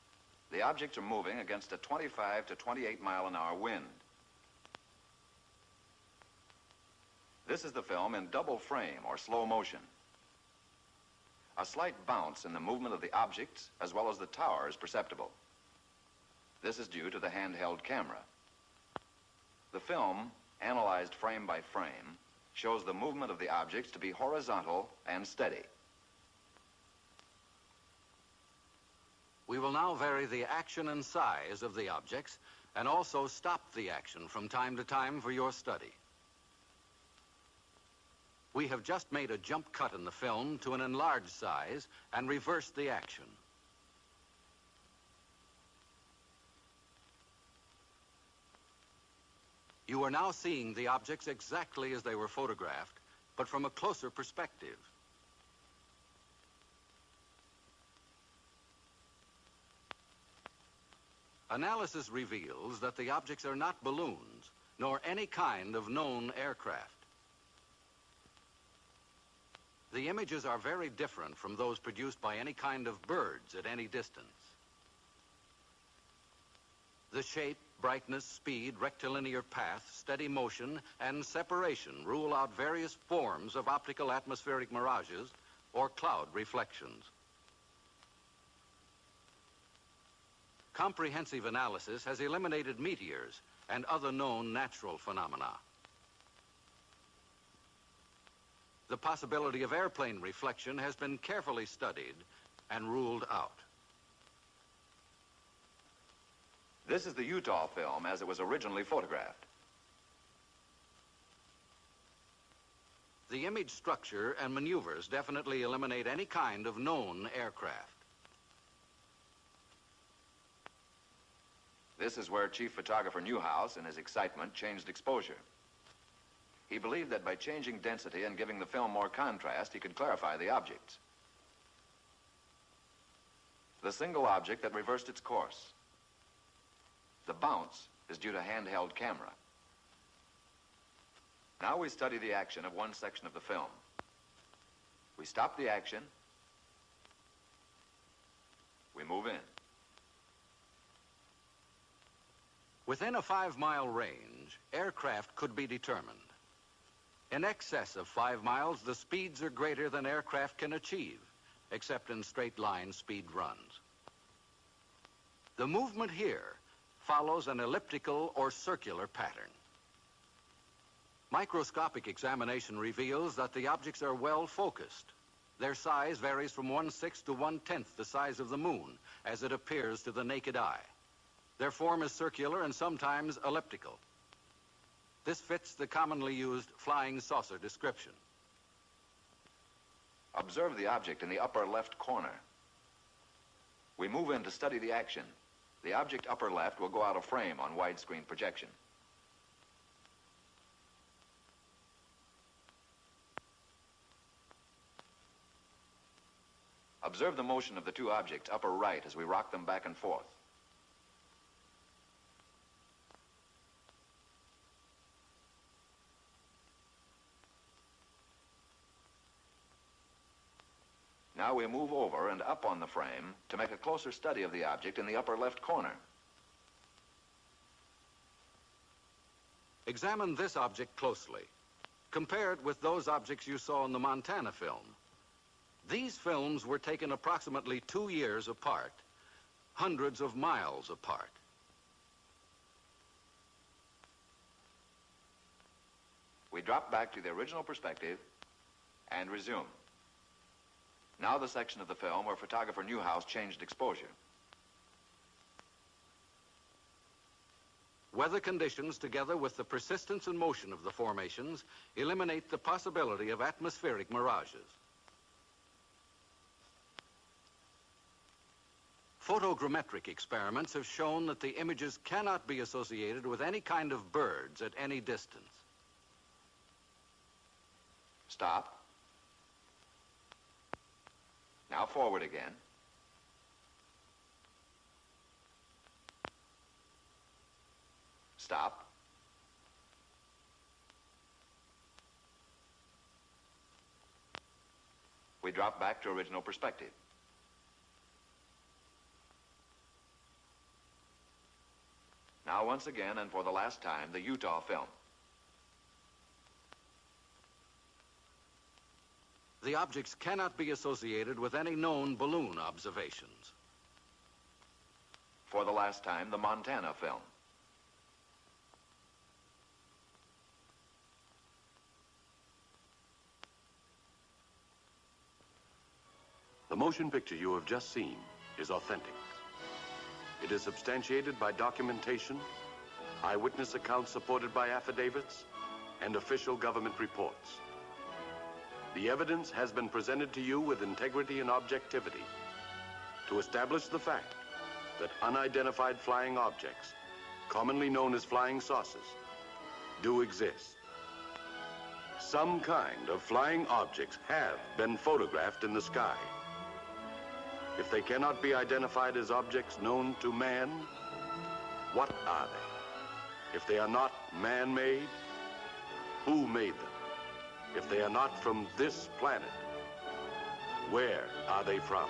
The objects are moving against a 25 to 28 mile an hour wind. This is the film in double frame or slow motion. A slight bounce in the movement of the objects as well as the tower is perceptible. This is due to the handheld camera. The film, analyzed frame by frame, shows the movement of the objects to be horizontal and steady. We will now vary the action and size of the objects and also stop the action from time to time for your study. We have just made a jump cut in the film to an enlarged size and reversed the action. You are now seeing the objects exactly as they were photographed, but from a closer perspective. Analysis reveals that the objects are not balloons, nor any kind of known aircraft. The images are very different from those produced by any kind of birds at any distance. The shape, brightness, speed, rectilinear path, steady motion, and separation rule out various forms of optical atmospheric mirages or cloud reflections. Comprehensive analysis has eliminated meteors and other known natural phenomena. The possibility of airplane reflection has been carefully studied and ruled out. This is the Utah film as it was originally photographed. The image structure and maneuvers definitely eliminate any kind of known aircraft. This is where Chief Photographer Newhouse, in his excitement, changed exposure. He believed that by changing density and giving the film more contrast, he could clarify the objects. The single object that reversed its course. The bounce is due to handheld camera. Now we study the action of one section of the film. We stop the action. We move in. Within a 5-mile range, aircraft could be determined. In excess of 5 miles, the speeds are greater than aircraft can achieve, except in straight-line speed runs. The movement here follows an elliptical or circular pattern. Microscopic examination reveals that the objects are well focused. Their size varies from 1/6 to 1/10 the size of the moon, as it appears to the naked eye. Their form is circular and sometimes elliptical. This fits the commonly used flying saucer description. Observe the object in the upper left corner. We move in to study the action. The object upper left will go out of frame on widescreen projection. Observe the motion of the two objects upper right as we rock them back and forth. Now we move over and up on the frame to make a closer study of the object in the upper left corner. Examine this object closely. Compare it with those objects you saw in the Montana film. These films were taken approximately 2 years apart, hundreds of miles apart. We drop back to the original perspective and resume. Now the section of the film where photographer Newhouse changed exposure. Weather conditions, together with the persistence and motion of the formations, eliminate the possibility of atmospheric mirages. Photogrammetric experiments have shown that the images cannot be associated with any kind of birds at any distance. Stop. Now forward again. Stop. We drop back to original perspective. Now once again, and for the last time, the Utah film. The objects cannot be associated with any known balloon observations. For the last time, the Montana film. The motion picture you have just seen is authentic. It is substantiated by documentation, eyewitness accounts supported by affidavits, and official government reports. The evidence has been presented to you with integrity and objectivity to establish the fact that unidentified flying objects, commonly known as flying saucers, do exist. Some kind of flying objects have been photographed in the sky. If they cannot be identified as objects known to man, what are they? If they are not man-made, who made them? If they are not from this planet, where are they from?